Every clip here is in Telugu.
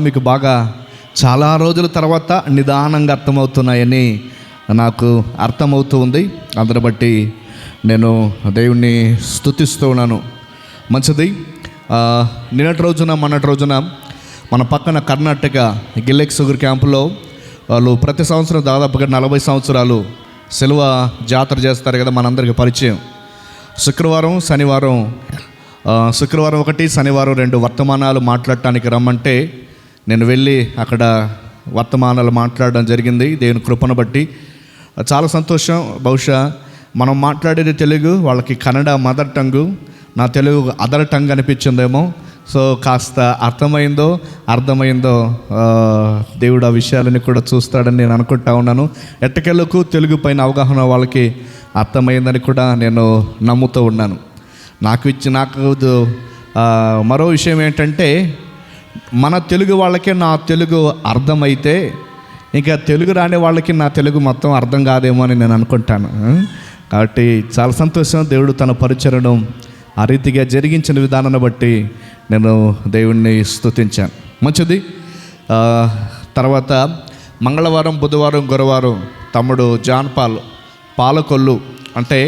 మీకు బాగా చాలా రోజుల తర్వాత నిదానంగా అర్థమవుతున్నాయని నాకు అర్థమవుతూ ఉంది. అందుని బట్టి నేను దేవుణ్ణి స్తుతిస్తూ ఉన్నాను. మంచిది. నిన్నటి రోజున మొన్నటి రోజున మన పక్కన కర్ణాటక గిల్లెక్సుగురు క్యాంపులో వాళ్ళు ప్రతి సంవత్సరం దాదాపుగా 40 సంవత్సరాలు సిలువ జాతర చేస్తారు కదా, మనందరికీ పరిచయం. శుక్రవారం 1 శనివారం 2 వర్తమానాలు మాట్లాడటానికి రమ్మంటే నేను వెళ్ళి అక్కడ వర్తమానాలు మాట్లాడడం జరిగింది. దేవుని కృపను బట్టి చాలా సంతోషం. బహుశా మనం మాట్లాడేది తెలుగు, వాళ్ళకి కన్నడ మదర్ టంగు, నా తెలుగు అదర్ టంగ్ అనిపించిందేమో. సో కాస్త అర్థమైందో దేవుడు ఆ విషయాలని కూడా చూస్తాడని నేను అనుకుంటా ఉన్నాను. ఎట్టకెళ్ళకు తెలుగు పైన అవగాహన వాళ్ళకి అర్థమైందని కూడా నేను నమ్ముతూ ఉన్నాను. నాకు మరో విషయం ఏంటంటే, మన తెలుగు వాళ్ళకే నా తెలుగు అర్థమైతే ఇంకా తెలుగు రాని వాళ్ళకి నా తెలుగు మొత్తం అర్థం కాదేమో అని నేను అనుకుంటాను. కాబట్టి చాలా సంతోషం. దేవుడు తన పరిచరణను ఆ రీతిగా జరిగించిన విధానాన్ని బట్టి నేను దేవుణ్ణి స్తుతించాను. మంచిది. తర్వాత మంగళవారం, బుధవారం, గురువారం తమ్ముడు జాన్ పాలకొల్లు అంటే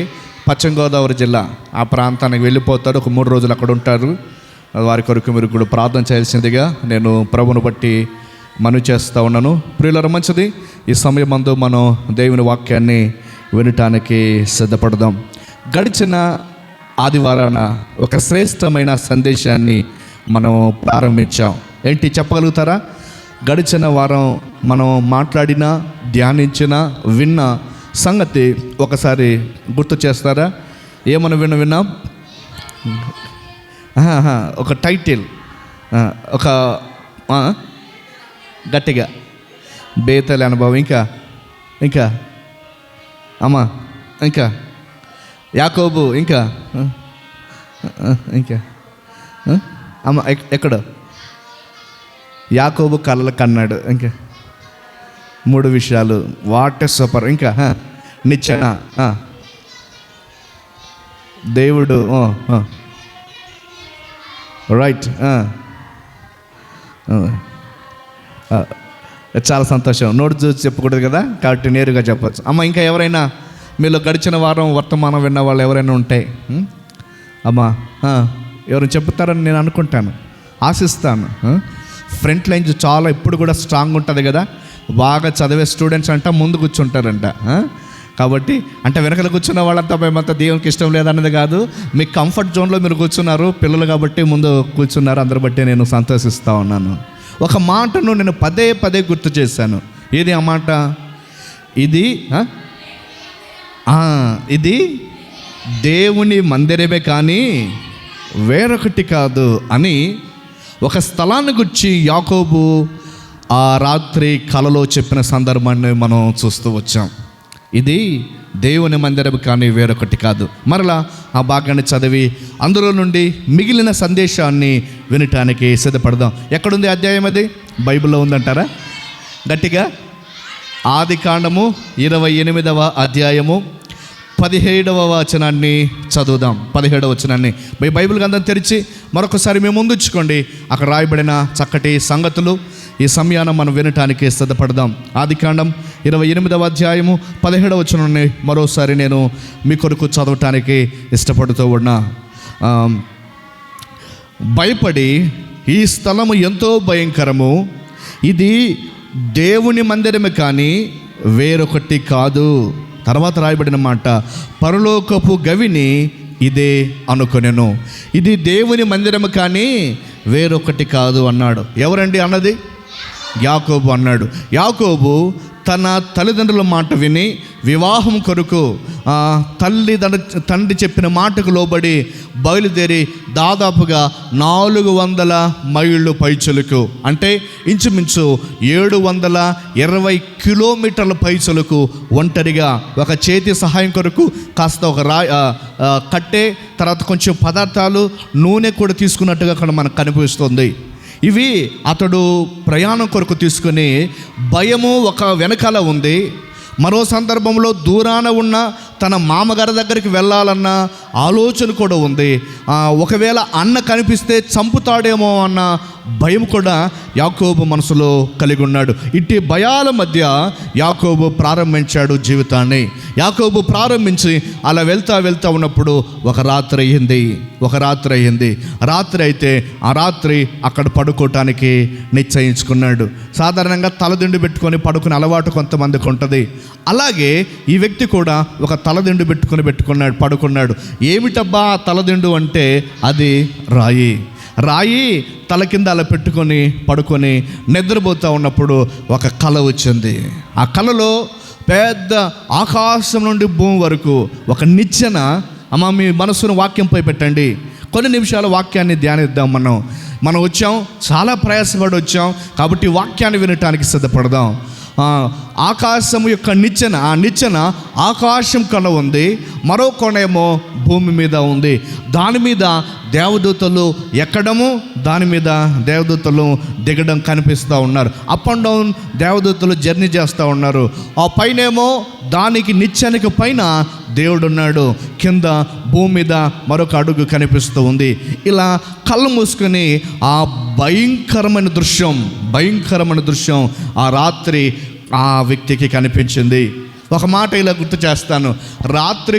పశ్చిమ గోదావరి జిల్లా ఆ ప్రాంతానికి వెళ్ళిపోతారు. ఒక 3 రోజులు అక్కడ ఉంటారు. వారి కొరకు మీరు కూడా ప్రార్థన చేయాల్సిందిగా నేను ప్రభువును బట్టి మనవి చేస్తూ ఉన్నాను. ప్రియులారా, మంచిది. ఈ సమయమందు మనం దేవుని వాక్యాన్ని వినటానికి సిద్ధపడదాం. గడిచిన ఆదివారాన ఒక శ్రేష్టమైన సందేశాన్ని మనం ప్రారంభించాం. ఏంటి చెప్పగలుగుతారా? గడిచిన వారం మనం మాట్లాడిన, ధ్యానించిన, విన్న సంగతి ఒకసారి గుర్తు చేస్తారా? ఏమని విన్నాం? ఒక టైటిల్, ఒక గట్టిగా బేతలి అనుభవం, ఇంకా అమ్మా, ఇంకా యాకోబు, ఇంకా అమ్మ ఎక్కడ యాకోబు కళ్ళ కన్నాడు, ఇంకా 3 విషయాలు. What a super. ఇంకా నిచ్చెన, దేవుడు, రైట్. చాలా సంతోషం. నోటు చూసి చెప్పకూడదు కదా, కాబట్టి నేరుగా చెప్పచ్చు. అమ్మ, ఇంకా ఎవరైనా మీలో గడిచిన వారం వర్తమానం విన్న వాళ్ళు ఎవరైనా ఉంటే అమ్మా ఎవరైనా చెప్తారని నేను అనుకుంటాను, ఆశిస్తాను. ఫ్రంట్ లైన్ చాలా ఎప్పుడు కూడా స్ట్రాంగ్ ఉంటుంది కదా. బాగా చదివే స్టూడెంట్స్ అంట ముందు కూర్చుంటారంట. కాబట్టి అంటే వెనకలు కూర్చున్న వాళ్ళంతా మేమంతా దేవునికి ఇష్టం లేదన్నది కాదు, మీ కంఫర్ట్ జోన్లో మీరు కూర్చున్నారు, పిల్లలు కాబట్టి ముందు కూర్చున్నారు. అందరి బట్టి నేను సంతోషిస్తూ ఉన్నాను. ఒక మాటను నేను పదే గుర్తు చేశాను. ఏది ఆ మాట? ఇది దేవుని మందిరమే కానీ వేరొకటి కాదు అని ఒక స్థలాన్ని గురించి యాకోబు ఆ రాత్రి కలలో చెప్పిన సందర్భాన్ని మనం చూస్తూ వచ్చాం. ఇది దేవుని మందిరం కానీ వేరొకటి కాదు. మరలా ఆ భాగాన్ని చదివి అందులో నుండి మిగిలిన సందేశాన్ని వినటానికి సిద్ధపడదాం. ఎక్కడుంది అధ్యాయం? అది బైబిల్లో ఉందంటారా? గట్టిగా ఆదికాండము 28వ అధ్యాయము 17వ వచనాన్ని చదువుదాం. 17వ వచనాన్ని మీ బైబిల్ గ్రంథం తెరిచి మరొకసారి మేము ముందుంచుకోండి. అక్కడ రాయబడిన చక్కటి సంగతులు ఈ సమయాన్ని మనం వినటానికి సిద్ధపడదాం. ఆదికాండం 28వ అధ్యాయము 17వ వచనాన్ని మరోసారి నేను మీ కొరకు చదవటానికి ఇష్టపడుతూ ఉన్నా. భయపడి, ఈ స్థలము ఎంతో భయంకరము, ఇది దేవుని మందిరమే కానీ వేరొకటి కాదు. తర్వాత రాయబడిన మాట, పరలోకపు గవిని ఇదే అనుకొనెను. ఇది దేవుని మందిరము కానీ వేరొకటి కాదు అన్నాడు. ఎవరండి అన్నది? యాకోబు అన్నాడు. యాకోబు తన తల్లిదండ్రుల మాట విని వివాహం కొరకు తండ్రి చెప్పిన మాటకు లోబడి బయలుదేరి దాదాపుగా 400 మైళ్ళు పైచలకు, అంటే ఇంచుమించు 720 కిలోమీటర్ల పైచలకు ఒంటరిగా ఒక చేతి సహాయం కొరకు కాస్త ఒక కట్టే, తర్వాత కొంచెం పదార్థాలు, నూనె కూడా తీసుకున్నట్టుగా అక్కడ మనకు కనిపిస్తుంది. ఇవి అతడు ప్రయాణం కొరకు తీసుకుని, భయము ఒక వెనకాల ఉంది. మరో సందర్భంలో దూరాన ఉన్న తన మామగారి దగ్గరికి వెళ్ళాలన్న ఆలోచన కూడా ఉంది. ఒకవేళ అన్న కనిపిస్తే చంపుతాడేమో అన్న భయం కూడా యాకోబు మనసులో కలిగి ఉన్నాడు. ఇట్టి భయాల మధ్య యాకోబు ప్రారంభించాడు జీవితాన్ని. యాకోబు ప్రారంభించి అలా వెళ్తా ఉన్నప్పుడు ఒక రాత్రి అయ్యింది. రాత్రి అయితే ఆ రాత్రి అక్కడ పడుకోవటానికి నిశ్చయించుకున్నాడు. సాధారణంగా తలదిండు పెట్టుకొని పడుకునే అలవాటు కొంతమందికి ఉంటుంది. అలాగే ఈ వ్యక్తి కూడా ఒక తలదిండు పెట్టుకున్నాడు, పడుకున్నాడు. ఏమిటబ్బా ఆ తలదిండు అంటే అది రాయి తల కింద అలా పెట్టుకొని పడుకొని నిద్రపోతూ ఉన్నప్పుడు ఒక కల వచ్చింది. ఆ కలలో పెద్ద ఆకాశం నుండి భూమి వరకు ఒక నిచ్చెన. అమ్మ, మీ మనసును వాక్యంపై పెట్టండి. కొన్ని నిమిషాలు వాక్యాన్ని ధ్యానిద్దాం. మనం వచ్చాం, చాలా ప్రయాసపడి వచ్చాం కాబట్టి వాక్యాన్ని వినటానికి సిద్ధపడదాం. ఆకాశం యొక్క నిచ్చెన ఆకాశం కొన ఉంది, మరో కొనేమో భూమి మీద ఉంది. దాని మీద దేవదూతలు ఎక్కడము, దాని మీద దేవదూతలు దిగడం కనిపిస్తూ ఉన్నారు. అప్ అండ్ డౌన్ దేవదూతలు జర్నీ చేస్తూ ఉన్నారు. ఆ పైనేమో దానికి నిచ్చెనకి పైన దేవుడు ఉన్నాడు, కింద భూమి మీద మరొక అడుగు కనిపిస్తూ ఉంది. ఇలా కళ్ళు మూసుకొని ఆ భయంకరమైన దృశ్యం ఆ రాత్రి ఆ వ్యక్తికి కనిపించింది. ఒక మాట ఇలా గుర్తు చేస్తాను. రాత్రి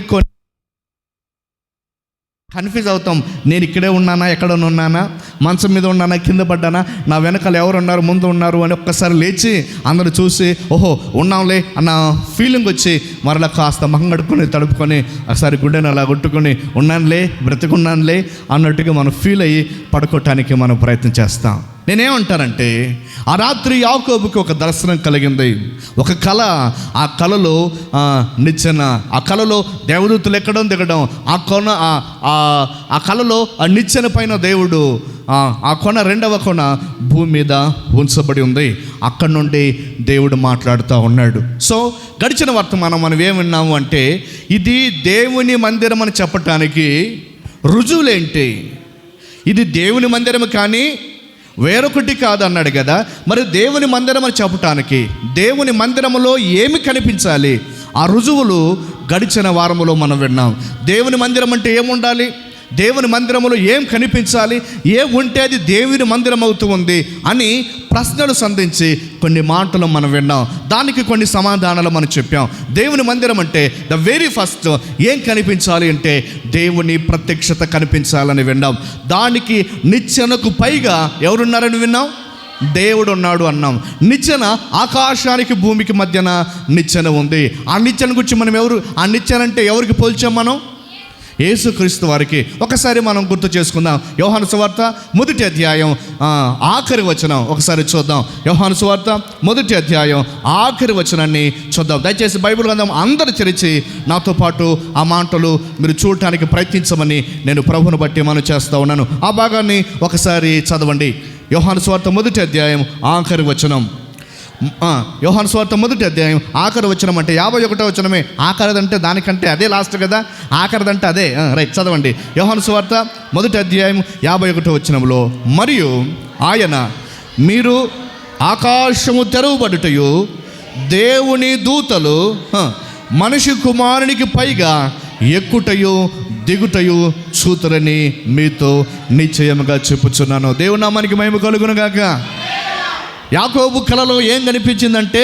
కన్ఫ్యూజ్ అవుతాం. నేను ఇక్కడే ఉన్నానా, ఎక్కడన్నా ఉన్నానా, మంచం మీద ఉన్నానా, కింద పడ్డానా, నా వెనకాల ఎవరు ఉన్నారు, ముందు ఉన్నారు అని ఒక్కసారి లేచి అందరూ చూసి ఓహో ఉన్నాంలే అన్న ఫీలింగ్ వచ్చి మరలా కాస్త మొహం కడుక్కొని తడుపుకొని ఒకసారి గుండెని అలా కొట్టుకొని ఉన్నానులే, బ్రతికున్నానులే అన్నట్టుగా మనం ఫీల్ అయ్యి పడుకోవటానికి మనం ప్రయత్నం చేస్తాం. నేనేమంటానంటే ఆ రాత్రి యాకోబుకి ఒక దర్శనం కలిగింది, ఒక కళ. ఆ కళలో నిచ్చెన, ఆ కళలో దేవదూతలు ఎక్కడం దిగడం, ఆ కళలో ఆ నిచ్చెన పైన దేవుడు, ఆ కొన రెండవ కొన భూమి మీద ఉంచబడి ఉంది. అక్కడి నుండి దేవుడు మాట్లాడుతూ ఉన్నాడు. సో గడిచిన వర్తమానం మనం ఏం విన్నాము అంటే ఇది దేవుని మందిరం అని చెప్పటానికి రుజువులేంటి? ఇది దేవుని మందిరం కానీ వేరొకటి కాదు అన్నాడు కదా. మరి దేవుని మందిరం అని చెప్పటానికి దేవుని మందిరంలో ఏమి కనిపించాలి? ఆ రుజువులు గడిచిన వారములో మనం విన్నాం. దేవుని మందిరం అంటే ఏముండాలి, దేవుని మందిరంలో ఏం కనిపించాలి, ఏ ఉంటే అది దేవుని మందిరం అవుతూ ఉంది అని ప్రశ్నలు సంధించి కొన్ని మాటలు మనం విన్నాం. దానికి కొన్ని సమాధానాలు మనం చెప్పాం. దేవుని మందిరం అంటే ద వెరీ ఫస్ట్ ఏం కనిపించాలి అంటే దేవుని ప్రత్యక్షత కనిపించాలని విన్నాం. దానికి నిచ్చెనకు పైగా ఎవరున్నారని విన్నాం, దేవుడు ఉన్నాడు అన్నాం. నిచ్చెన ఆకాశానికి భూమికి మధ్యన నిచ్చెన ఉంది. ఆ నిచ్చెన గురించి ఆ నిచ్చెన అంటే ఎవరికి పోల్చాం మనం? యేసుక్రీస్తు వారికి. ఒకసారి మనం గుర్తు చేసుకుందాం. యోహాను సువార్త 1వ అధ్యాయం ఆఖరి వచనం ఒకసారి చూద్దాం. యోహాను సువార్త 1వ అధ్యాయం ఆఖరి వచనాన్ని చూద్దాం. దయచేసి బైబిల్ గ్రంథం అందరూ తెరిచి నాతో పాటు ఆ మాటలు మీరు చూడటానికి ప్రయత్నించమని నేను ప్రభువును బట్టి మనం చేస్తూ ఉన్నాను. ఆ భాగాన్ని ఒకసారి చదవండి. యోహాను సువార్త 1వ అధ్యాయం ఆఖరి వచనం. యోహాను సువార్త 1వ అధ్యాయం ఆఖరి వచనం అంటే 51వ వచనమే. ఆఖరిదంటే దానికంటే అదే లాస్ట్ కదా, ఆఖరిదంటే అదే. రైట్, చదవండి. యోహాను సువార్త 1వ అధ్యాయం 51వ వచనంలో, మరియు ఆయన మీరు ఆకాశము తెరవబడుటయు దేవుని దూతలు మనిషి కుమారునికి పైగా ఎక్కుటయు దిగుటయు చూతురని మీతో నిశ్చయముగా చెప్పుచున్నాను. దేవుని నామానికి మహిమ కలుగును గాక. యాకోబు కలలో ఏం కనిపించిందంటే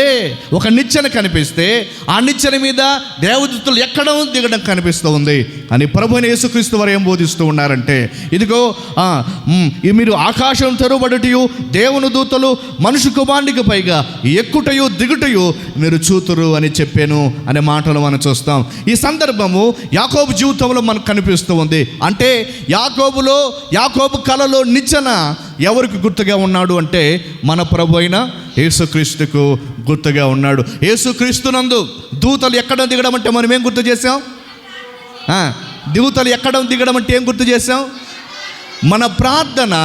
ఒక నిచ్చెన కనిపిస్తే ఆ నిచ్చెన మీద దేవదూతలు ఎక్కడం దిగడం కనిపిస్తూ ఉంది అని ప్రభువైన యేసుక్రీస్తు వారు ఏం బోధిస్తూ ఉన్నారంటే, ఇదిగో మీరు ఆకాశం తెరవబడుటయు దేవుని దూతలు మనుషు కుమారునికి పైగా ఎక్కుటయు దిగుటయు మీరు చూతురు అని చెప్పాను అనే మాటలు మనం చూస్తాం. ఈ సందర్భము యాకోబు జీవితంలో మనకు కనిపిస్తూ ఉంది. అంటే యాకోబు కలలో నిచ్చెన ఎవరికి గుర్తుగా ఉన్నాడు అంటే మన ప్రభు అయిన యేసుక్రీస్తుకు గుర్తుగా ఉన్నాడు. యేసుక్రీస్తునందు దూతలు ఎక్కడం దిగడం అంటే మనం ఏం గుర్తు చేసాం? దూతలు ఎక్కడం దిగడం అంటే ఏం గుర్తు చేసాం? మన ప్రార్థన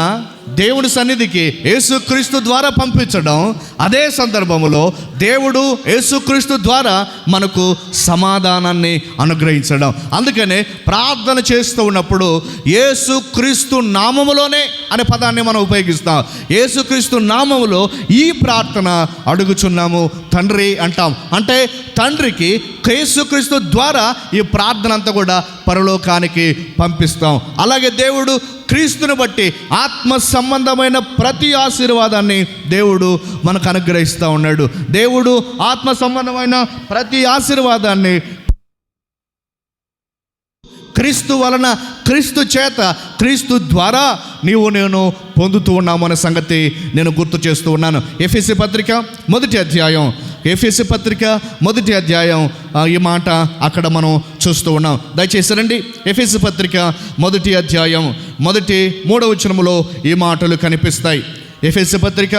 దేవుని సన్నిధికి యేసుక్రీస్తు ద్వారా పంపించడం, అదే సందర్భంలో దేవుడు యేసుక్రీస్తు ద్వారా మనకు సమాధానాన్ని అనుగ్రహించడం. అందుకనే ప్రార్థన చేస్తూ ఉన్నప్పుడు యేసుక్రీస్తు నామములోనే అనే పదాన్ని మనం ఉపయోగిస్తాం. యేసుక్రీస్తు నామములో ఈ ప్రార్థన అడుగుచున్నాము తండ్రి అంటాం. అంటే తండ్రికి యేసుక్రీస్తు ద్వారా ఈ ప్రార్థన అంతా కూడా పరలోకానికి పంపిస్తాం. అలాగే దేవుడు క్రీస్తుని బట్టి ఆత్మ సంబంధమైన ప్రతి ఆశీర్వాదాన్ని దేవుడు మనకు అనుగ్రహిస్తూ ఉన్నాడు. దేవుడు ఆత్మ సంబంధమైన ప్రతి ఆశీర్వాదాన్ని క్రీస్తు వలన, క్రీస్తు చేత, క్రీస్తు ద్వారా నేను పొందుతూ ఉన్నాము అనే సంగతి నేను గుర్తు చేస్తూ ఉన్నాను. ఎఫెసీ పత్రిక మొదటి అధ్యాయం ఈ మాట అక్కడ మనం చూస్తూ ఉన్నాం. దయచేసి రండి, ఎఫెసీ పత్రిక మొదటి అధ్యాయం 3వ వచనములో ఈ మాటలు కనిపిస్తాయి. ఎఫెసీ పత్రిక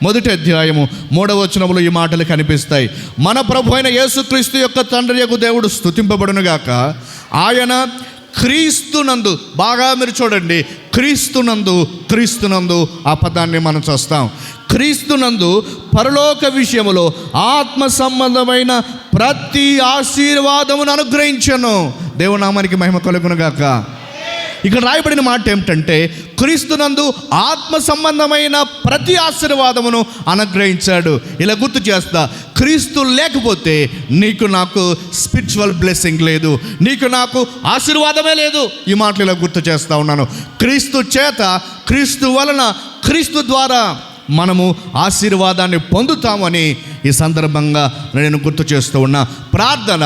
మొదటి అధ్యాయము 3వ వచనములో ఈ మాటలు కనిపిస్తాయి. మన ప్రభు అయిన యేసుక్రీస్తు యొక్క తండ్రి యొక్క దేవుడు స్తుతింపబడునుగాక. ఆయన క్రీస్తునందు, బాగా మీరు చూడండి, క్రీస్తునందు ఆ పదాన్ని మనం చూస్తాం. క్రీస్తునందు పరలోక విషయములో ఆత్మ సంబంధమైన ప్రతి ఆశీర్వాదమును అనుగ్రహించను. దేవుని నామానికి మహిమ కలుగునుగాక. ఇక్కడ రాయబడిన మాట ఏమిటంటే, క్రీస్తునందు ఆత్మ సంబంధమైన ప్రతి ఆశీర్వాదమును అనుగ్రహించాడు. ఇలా గుర్తు చేస్తా, క్రీస్తు లేకపోతే నీకు నాకు స్పిరిచువల్ బ్లెస్సింగ్ లేదు, నీకు నాకు ఆశీర్వాదమే లేదు. ఈ మాటలు ఇలా గుర్తు చేస్తూ ఉన్నాను. క్రీస్తు చేత, క్రీస్తు వలన, క్రీస్తు ద్వారా మనము ఆశీర్వాదాన్ని పొందుతామని ఈ సందర్భంగా నేను గుర్తు చేస్తూ ఉన్నా. ప్రార్థన,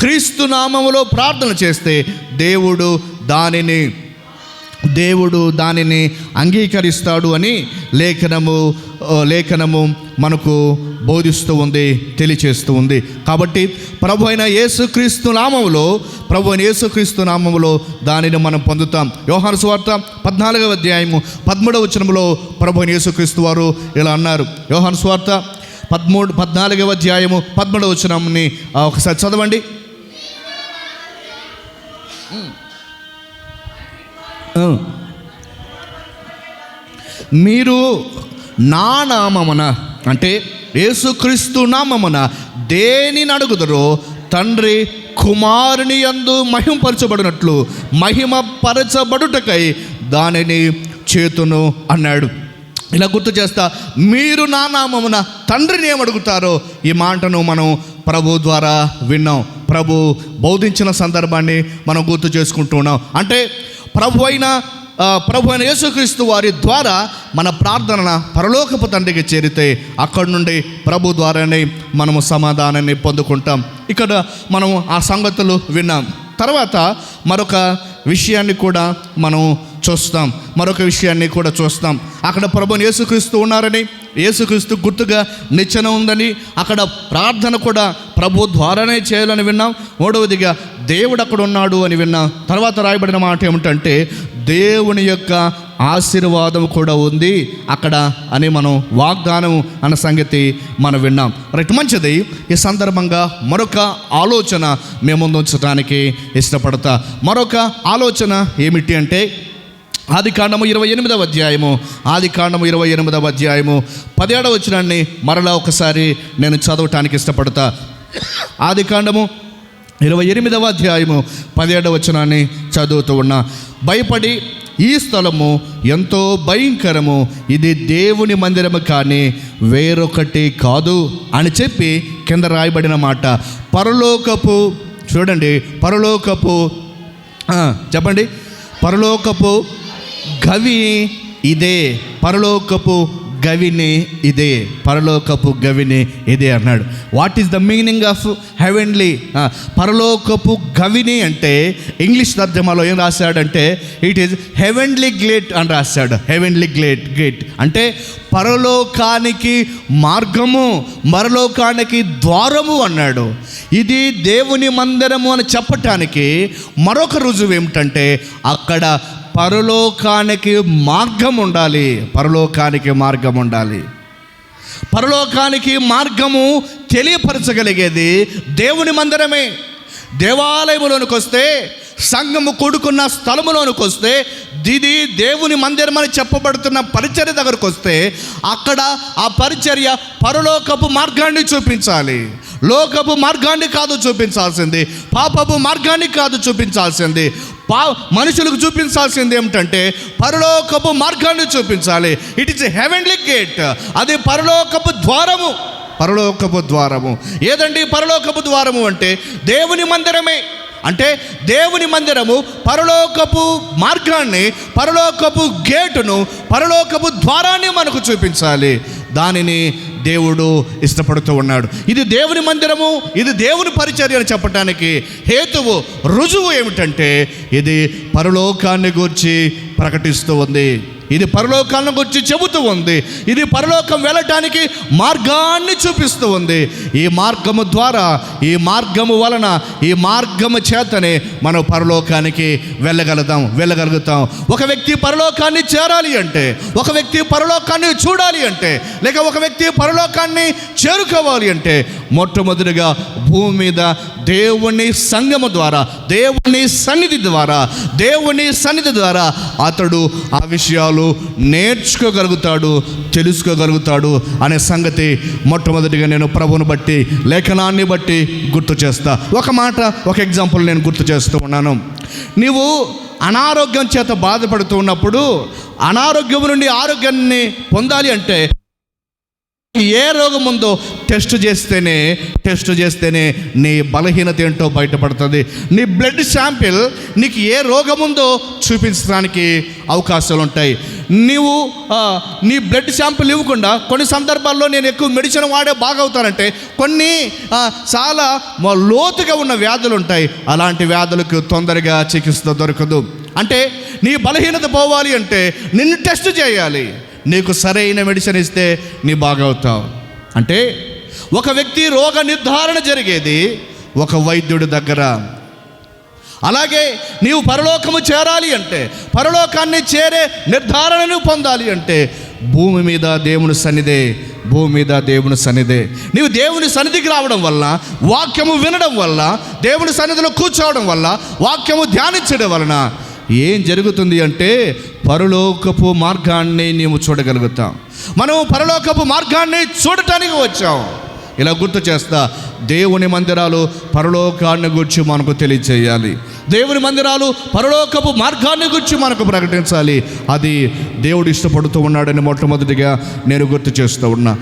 క్రీస్తు నామములో ప్రార్థన చేస్తే దేవుడు దానిని అంగీకరిస్తాడు అని లేఖనము మనకు బోధిస్తూ ఉంది, తెలియచేస్తూ ఉంది. కాబట్టి ప్రభు అయిన యేసుక్రీస్తు నామములో దానిని మనం పొందుతాం. యోహాను సువార్త 14వ అధ్యాయము 13వ వచనములో ప్రభు అయిన యేసుక్రీస్తు వారు ఇలా అన్నారు. యోహాను సువార్త 14వ అధ్యాయము 13వ వచనాన్ని ఒకసారి చదవండి. మీరు నా నామమున, అంటే యేసుక్రీస్తు నామమున దేనిని అడుగుదరో తండ్రి కుమారుని యందు మహిమపరచబడినట్లు మహిమపరచబడుటకై దానిని చేతును అన్నాడు. ఇలా గుర్తు చేస్తా, మీరు నా నామమున తండ్రిని ఏమడుగుతారో ఈ మాటను మనం ప్రభు ద్వారా విన్నాం. ప్రభు బోధించిన సందర్భాన్ని మనం గుర్తు చేసుకుంటూ ఉన్నాం. అంటే ప్రభు అయిన యేసుక్రీస్తు వారి ద్వారా మన ప్రార్థన పరలోకపు తండ్రికి చేరితే అక్కడి నుండి ప్రభు ద్వారానే మనము సమాధానాన్ని పొందుకుంటాం. ఇక్కడ మనం ఆ సంగతులు విన్నాం. తర్వాత మరొక విషయాన్ని కూడా మనం చూస్తాం. అక్కడ ప్రభుని యేసుక్రీస్తు ఉన్నారని, యేసుక్రీస్తు గుర్తుగా నిచ్చెన ఉందని, అక్కడ ప్రార్థన కూడా ప్రభు ద్వారానే చేయాలని విన్నాం. మూడవదిగా దేవుడు అక్కడ ఉన్నాడు అని విన్నాం. తర్వాత రాయబడిన మాట ఏమిటంటే, దేవుని యొక్క ఆశీర్వాదం కూడా ఉంది అక్కడ అని మనం వాగ్దానం అన్న సంగతి మనం విన్నాం. రైట్, మంచిది. ఈ సందర్భంగా మరొక ఆలోచన మేము ముందు ఉంచడానికి ఇష్టపడతా. మరొక ఆలోచన ఏమిటి అంటే, ఆదికాండము 28వ అధ్యాయము 17వ వచనాన్ని మరలా ఒకసారి నేను చదవటానికి ఇష్టపడతా. ఆదికాండము 28వ అధ్యాయము 17వ వచనాన్ని చదువుతూ ఉన్నా. భయపడి, ఈ స్థలము ఎంతో భయంకరము, ఇది దేవుని మందిరము కానీ వేరొకటి కాదు అని చెప్పి కింద రాయబడిన మాట పరలోకపు, చూడండి, చెప్పండి, పరలోకపు గవి ఇదే, పరలోకపు గవిని ఇదే అన్నాడు. What is the meaning of heavenly? పరలోకపు గవిని అంటే ఇంగ్లీష్ తర్జమాలో ఏం రాశాడంటే, ఇట్ ఈస్ హెవెన్లీ గేట్ అని రాశాడు. హెవెన్లీ గేట్ అంటే పరలోకానికి మార్గము, పరలోకానికి ద్వారము అన్నాడు. ఇది దేవుని మందిరము అని చెప్పటానికి మరొక రుజువు ఏమిటంటే, అక్కడ పరలోకానికి మార్గం ఉండాలి. పరలోకానికి మార్గము తెలియపరచగలిగేది దేవుని మందిరమే. దేవాలయంలోనికి వస్తే, సంఘము కూడుకున్న స్థలములోనికి వస్తే, ఇది దేవుని మందిరం అని చెప్పబడుతున్న పరిచర్య దగ్గరకు వస్తే, అక్కడ ఆ పరిచర్య పరలోకపు మార్గాన్ని చూపించాలి. లోకపు మార్గాన్ని కాదు చూపించాల్సింది, పాపపు మార్గాన్ని కాదు చూపించాల్సింది, మనుషులకు చూపించాల్సింది ఏమిటంటే పరలోకపు మార్గాన్ని చూపించాలి. It is heavenly gate. అది పరలోకపు ద్వారము. ఏదండి పరలోకపు ద్వారము అంటే దేవుని మందిరమే. అంటే దేవుని మందిరము పరలోకపు మార్గాన్ని, పరలోకపు గేటును, పరలోకపు ద్వారాన్ని మనకు చూపించాలి. దానిని దేవుడు ఇష్టపడుతూ ఉన్నాడు. ఇది దేవుని మందిరము, ఇది దేవుని పరిచర్య అని చెప్పడానికి హేతువు, రుజువు ఏమిటంటే ఇది పరలోకాన్ని గూర్చి ప్రకటిస్తూ ఉంది, ఇది పరలోకాలను గురించి చెబుతూ ఉంది, ఇది పరలోకం వెళ్ళటానికి మార్గాన్ని చూపిస్తూ ఉంది. ఈ మార్గము ద్వారా, ఈ మార్గము వలన, ఈ మార్గము చేతనే మనం పరలోకానికి వెళ్ళగలుగుతాం. ఒక వ్యక్తి పరలోకాన్ని చేరాలి అంటే, ఒక వ్యక్తి పరలోకాన్ని చూడాలి అంటే, లేక ఒక వ్యక్తి పరలోకాన్ని చేరుకోవాలి అంటే మొట్టమొదటిగా భూమి మీద దేవుని సంగము ద్వారా, దేవుని సన్నిధి ద్వారా అతడు ఆ విషయాలు నేర్చుకోగలుగుతాడు, తెలుసుకోగలుగుతాడు అనే సంగతి మొట్టమొదటిగా నేను ప్రభువుని బట్టి, లేఖనాన్ని బట్టి గుర్తు చేస్తా. ఒక ఎగ్జాంపుల్ నేను గుర్తు చేస్తూ ఉన్నాను. నీవు అనారోగ్యం చేత బాధపడుతూ ఉన్నప్పుడు అనారోగ్యం నుండి ఆరోగ్యాన్ని పొందాలి అంటే ఏ రోగం ఉందో టెస్ట్ చేస్తేనే నీ బలహీనత ఏంటో బయటపడుతుంది. నీ బ్లడ్ శాంపిల్ నీకు ఏ రోగం ఉందో చూపించడానికి అవకాశాలు ఉంటాయి. నీవు నీ బ్లడ్ శాంపిల్ ఇవ్వకుండా కొన్ని సందర్భాల్లో నేను ఎక్కువ మెడిసిన్ వాడే బాగవుతానంటే కొన్ని చాలా లోతుగా ఉన్న వ్యాధులు ఉంటాయి. అలాంటి వ్యాధులకు తొందరగా చికిత్స దొరకదు. అంటే నీ బలహీనత పోవాలి అంటే నిన్ను టెస్ట్ చేయాలి. నీకు సరైన మెడిసిన్ ఇస్తే నీ బాగవుతావు. అంటే ఒక వ్యక్తి రోగ నిర్ధారణ జరిగేది ఒక వైద్యుడి దగ్గర. అలాగే నీవు పరలోకము చేరాలి అంటే, పరలోకాన్ని చేరే నిర్ధారణను పొందాలి అంటే భూమి మీద దేవుని సన్నిధే. నీవు దేవుని సన్నిధికి రావడం వల్ల, వాక్యము వినడం వల్ల, దేవుని సన్నిధిలో కూర్చోవడం వల్ల, వాక్యము ధ్యానించడం వలన ఏం జరుగుతుంది అంటే పరలోకపు మార్గాన్ని నీవు చూడగలుగుతాం. మనం పరలోకపు మార్గాన్ని చూడటానికి వచ్చాం. ఇలా గుర్తు చేస్తా, దేవుని మందిరాలు పరలోకాన్ని గురించి మనకు తెలియచేయాలి. దేవుని మందిరాలు పరలోకపు మార్గాన్ని గురించి మనకు ప్రకటించాలి. అది దేవుడు ఇష్టపడుతూ ఉన్నాడని మొట్టమొదటిగా నేను గుర్తు చేస్తూ ఉన్నా.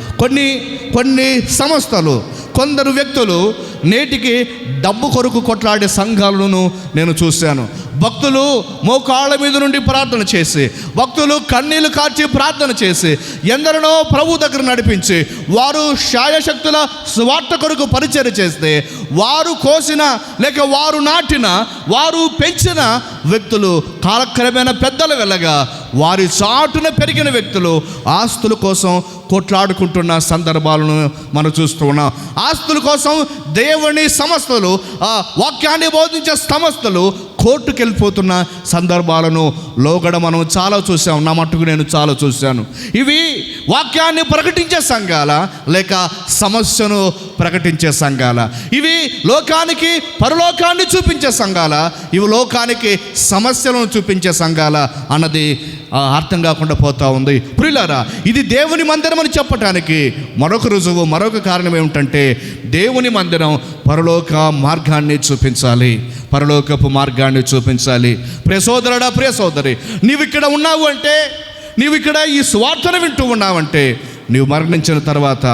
కొన్ని సంస్థలు, కొందరు వ్యక్తులు నేటికి డబ్బు కొరకు కొట్లాడే సంఘాలను నేను చూశాను. భక్తులు మోకాళ్ళ మీద నుండి ప్రార్థన చేసి, భక్తులు కన్నీళ్లు కార్చి ప్రార్థన చేసి, ఎందరినో ప్రభు దగ్గర నడిపించి, వారు శాయశక్తుల స్వార్థ కొరకు పరిచర్య చేస్తే, వారు కోసిన లేక వారు నాటిన, వారు పెంచిన వ్యక్తులు కాలక్రమేణా పెద్దలు వెళ్ళగా వారి చాటున పెరిగిన వ్యక్తులు ఆస్తుల కోసం కొట్లాడుకుంటున్న సందర్భాలను మనం చూస్తూ ఉన్నాం. ఆస్తుల కోసం దేవుని సంస్థలు, వాక్యాన్ని బోధించే సంస్థలు కోర్టుకు వెళ్ళిపోతున్న సందర్భాలను లోగడ మనం చాలా చూసాం. నా మట్టుకు నేను చాలా చూశాను. ఇవి వాక్యాన్ని ప్రకటించే సంఘాల లేక సమస్యను ప్రకటించే సంఘాల? ఇవి లోకానికి పరలోకాన్ని చూపించే సంఘాల? ఇవి లోకానికి సమస్యలను చూపించే సంఘాల అన్నది అర్థం కాకుండా పోతా ఉంది. ప్రియులారా, ఇది దేవుని మందిరం అని చెప్పటానికి మరొక రుజువు, మరొక కారణం ఏమిటంటే దేవుని మందిరం పరలోక మార్గాన్ని చూపించాలి, పరలోకపు మార్గాన్ని చూపించాలి. ప్రియ సోదరుడా, ప్రియ సోదరి, నీవు ఇక్కడ ఉన్నావు అంటే, నీవు ఇక్కడ ఈ సువార్తను వింటూ ఉన్నావంటే, నీవు మరణించిన తర్వాత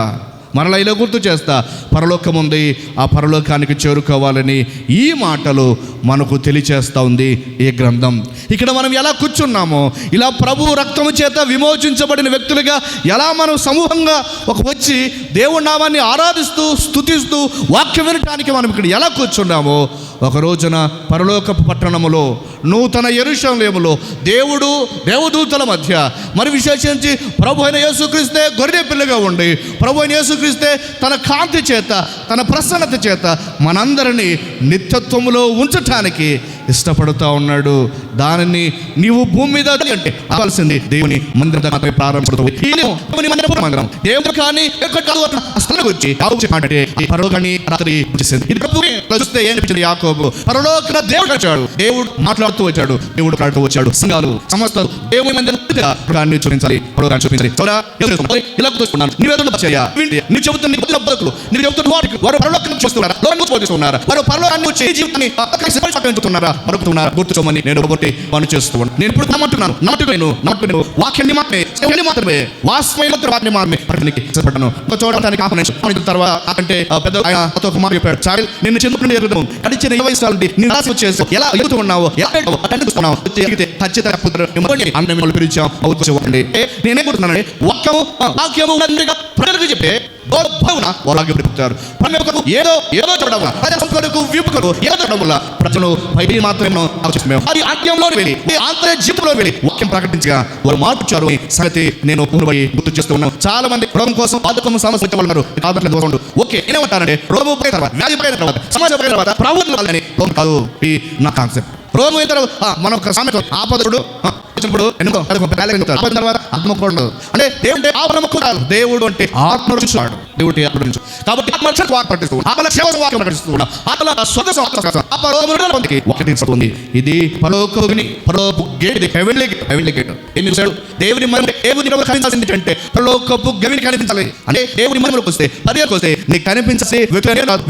మరలా ఇలా గుర్తు చేస్తా, పరలోకం ఉంది, ఆ పరలోకానికి చేరుకోవాలని ఈ మాటలు మనకు తెలియచేస్తూ ఉంది ఈ గ్రంథం. ఇక్కడ మనం ఎలా కూర్చున్నామో, ఇలా ప్రభువు రక్తము చేత విమోచించబడిన వ్యక్తులుగా ఎలా మనం సమూహంగా వచ్చి దేవుడి నామాన్ని ఆరాధిస్తూ స్తుతిస్తూ వాక్యం వినటానికి మనం ఇక్కడ ఎలా కూర్చున్నామో, ఒక రోజున పరలోకపు పట్టణములో, నూతన యెరూషలేములో దేవదూతల మధ్య, మరి విశేషించి ప్రభు అయిన యేసుక్రీస్తే గొర్రె పిల్లగా ఉండి, ప్రభు అయిన యేసుక్రీస్తే తన కాంతి చేత, తన ప్రసన్నత చేత మనందరినీ నిత్యత్వములో ఉంచటానికి ఇష్టపడుతూ ఉన్నాడు. దానిని నీవు భూమి మీద అంటే కావాల్సింది దేవుని మందిరం ప్రారంభించబడుతుంది. దేవుడు కానీ యాకోబు పరలోక దేవుడు వచ్చాడు, దేవుడు మాట్లాడుతూ వచ్చాడు. సంఘాలు సమస్తలు దేవుని మందిరాన్ని చూపించాలి, పరలోకాన్ని చూపించాలి. ఇలా చూస్తున్నాను, నీవు చెబుతున్న బతుకులు, నీవు చెబుతున్న వారు పరలోకాన్ని చూస్తున్నారు, వారు పరలోకాన్ని వచ్చి జీవితాన్ని మరుగుతున్నారా? గుర్తుకోమని నేను బట్టి పని చేస్తూ ఉన్నాను. నేను ఇప్పుడు నమ్ముతున్నాను వాక్యాన్ని మాత్రమే వాస్తవమైన వాక్యాన్ని మాత్రమే ఇష్టపడ్డాను. చూడటానికి ఆహ్వానించు తర్వాత అంటే పెద్ద ఆయన ఒక మాట చెప్పాడు, చాలు నిన్ను చిన్నప్పుడు ఎదుగుతాం గడిచిన 20 సంవత్సరాల నుండి నీ రాసి వచ్చేసి ఎలా ఎదుగుతూ ఉన్నావు, ఎలా ఖచ్చితంగా పిలిచాం అవుతుంది. నేనే కోరుతున్నానండి, వాక్యము ప్రజలకు చెప్పే ఏదో చూడడం ప్రజలు ఆజ్ఞంలో వెళ్ళి ఆంతర్య జీవితంలో వెళ్ళి వాక్యం ప్రకటించగా వారు మార్పుచ్చారు సంగతి నేను గుర్తు చేస్తూ ఉన్నాను. చాలా మంది రోగం కోసం బాధకం సమస్య ఉన్నారు. ఓకే ఏమంటారంటే రోగం పోయిన తర్వాత, వ్యాధి పోయిన తర్వాత, సమాజం పోయిన తర్వాత ప్రభుత్వం రోగం కాదు. ఈ నా కాన్సెప్ట్ రోగం అయిన తర్వాత మనం ఒక సామెత ఆపదకుడు అంటే దేవుడు ఆపదముఖుడు, దేవుడు అంటే ఆత్మ చూస్తాడు. దేవుడి కాబట్టి ఇది దేవుని అంటే పరలోకపు గవిని కనిపించాలి. అంటే దేవుని మనలోకి వస్తే పర్యాలకు వస్తే నీకు కనిపించాలి కాదు,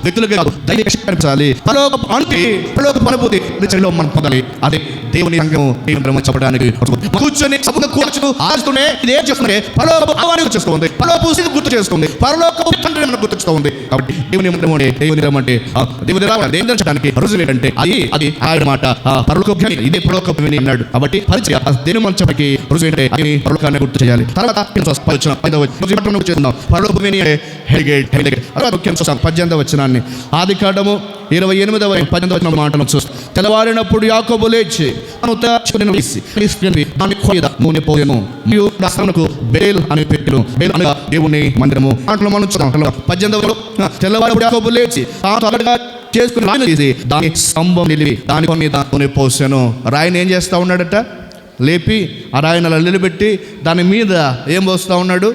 వ్యక్తులకి కాదు, దైవిక కనిపించాలి. పరలోకపు అంటే పరలోకపు అనుభూతి మనం పొందాలి. అదే దేవుని సంఘము దేవుని చెప్పడానికి కూర్చొని సభగా కూర్చొని ఆడుతూనే ఇది ఏం చేస్తుంది, పరలోకపు ఆవాన్ని గుర్తిస్తుంది, పరలోకపు స్థితి గుర్తు చేస్తుంది, పరలోకపు తండ్రిని మనకు గుర్తిస్తుంది. కాబట్టి దేవుని దేవుని రుజువు ఏంటంటే అది ఆయన మాట పరలోకపు జ్ఞాని, ఇదే పరలోకపు విని అన్నాడు. కాబట్టి పరిచయ దేవుని మన చెప్పకి రుజువు ఏంటంటే అది పరలోకాన్ని గుర్తు చేయాలి. తర్వాత పరలోకపు విని ముఖ్యం చూస్తాం 18వ వచనాన్ని. ఆదికాండము 28వ మాటను చూస్తాం. తెల్లవారినప్పుడు యాకోబు లేచి బేల్ అని పెట్టెను. బేల్ అనగా దేవుని మందిరము. మాటలు మనం చూద్దాం. 18వ తెల్లవారినప్పుడు యాకోబు లేచి చేసుకుని రాయిని తీసి దాని స్తంభం నిలిపి దాని మీద నూనె పోసాను. రాయిని ఏం చేస్తూ ఉన్నాడట, లేపి ఆ రాయిని అలా నిలబెట్టి దాని మీద ఏం పోస్తూ ఉన్నాడు,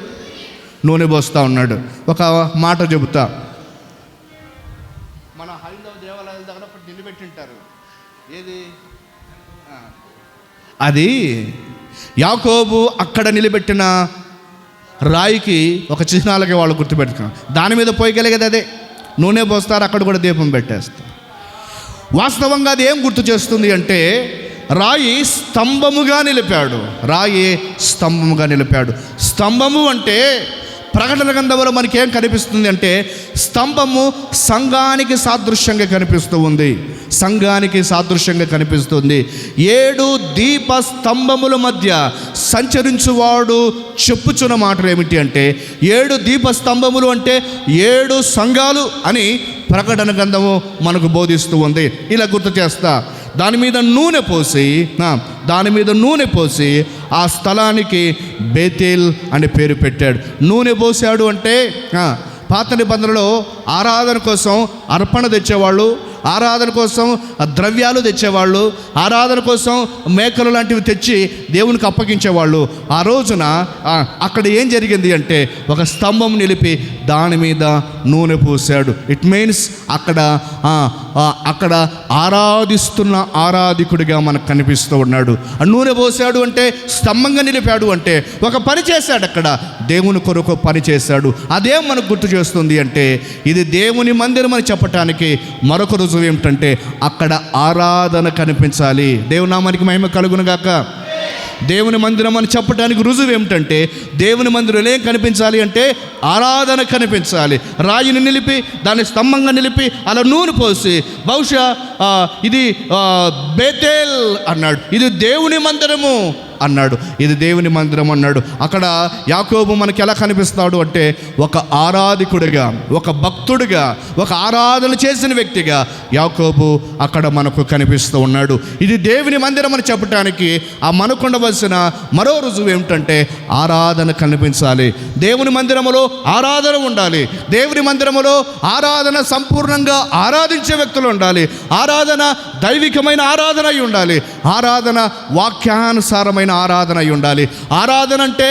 నూనె పోస్తూ ఉన్నాడు. ఒక మాట చెబుతా, మన హైందవ దేవాలయాల దగ్గర నిలబెట్టింటారు. ఏది అది యాకోబు అక్కడ నిలబెట్టిన రాయికి ఒక చిహ్నాలకి వాళ్ళు గుర్తుపెట్టుకున్నారు. దాని మీద పోయగలిగేది అదే, నూనె పోస్తారు, అక్కడ కూడా దీపం పెట్టేస్తారు. వాస్తవంగా అది ఏం గుర్తు చేస్తుంది అంటే రాయి స్తంభముగా నిలిపాడు. రాయి స్తంభముగా నిలిపాడు. స్తంభము అంటే ప్రకటన గ్రంథంలో మనకి ఏం కనిపిస్తుంది అంటే స్తంభము సంఘానికి సాదృశ్యంగా కనిపిస్తూ ఉంది. సంఘానికి సాదృశ్యంగా కనిపిస్తుంది. 7 దీప స్తంభముల మధ్య సంచరించువాడు చెప్పుచున్న మాటలు ఏమిటి అంటే 7 దీప స్తంభములు అంటే 7 సంఘాలు అని ప్రకటన గ్రంథము మనకు బోధిస్తూ ఉంది. ఇలా గుర్తు చేస్తా, దాని మీద నూనె పోసి ఆ స్థలానికి బేతేల్ అని పేరు పెట్టాడు. నూనె పోసాడు అంటే పాత నిబంధనలో ఆరాధన కోసం అర్పణ తెచ్చేవాళ్ళు, ఆరాధన కోసం ద్రవ్యాలు తెచ్చేవాళ్ళు, ఆరాధన కోసం మేకలు లాంటివి తెచ్చి దేవునికి అప్పగించేవాళ్ళు. ఆ రోజున అక్కడ ఏం జరిగింది అంటే ఒక స్తంభం నిలిపి దాని మీద నూనె పోసాడు. ఇట్ మీన్స్ అక్కడ ఆరాధిస్తున్న ఆరాధికుడిగా మనకు కనిపిస్తూ ఉన్నాడు. నూనె పోసాడు అంటే స్తంభంగా నిలిపాడు అంటే ఒక పని చేశాడు, అక్కడ దేవుని కొరకు పని చేశాడు. అదే మనకు గుర్తు చేస్తుంది అంటే ఇది దేవుని మందిరం అని చెప్పటానికి మరొక రుజువు ఏమిటంటే అక్కడ ఆరాధన కనిపించాలి. దేవుని నామానికి మహిమ కలుగును గాక. దేవుని మందిరం అని చెప్పడానికి రుజువు ఏమిటంటే దేవుని మందిరం ఏం కనిపించాలి అంటే ఆరాధన కనిపించాలి. రాయిని నిలిపి దాన్ని స్తంభంగా నిలిపి అలా నూనె పోసి బహుశా ఇది బేతేల్ అన్నాడు, ఇది దేవుని మందిరము అన్నాడు, ఇది దేవుని మందిరం అన్నాడు. అక్కడ యాకోబు మనకి ఎలా కనిపిస్తాడు అంటే ఒక ఆరాధికుడిగా, ఒక భక్తుడిగా, ఒక ఆరాధన చేసిన వ్యక్తిగా యాకోబు అక్కడ మనకు కనిపిస్తూ ఉన్నాడు. ఇది దేవుని మందిరం అని చెప్పడానికి మనకు ఉండవలసిన మరో రుజువు ఏమిటంటే ఆరాధన కనిపించాలి. దేవుని మందిరములో ఆరాధన ఉండాలి. దేవుని మందిరములో ఆరాధన సంపూర్ణంగా ఆరాధించే వ్యక్తులు ఉండాలి. ఆరాధన దైవికమైన ఆరాధన అయి ఉండాలి. ఆరాధన వాక్యానుసారమైన ఆరాధన అయి ఉండాలి. ఆరాధన అంటే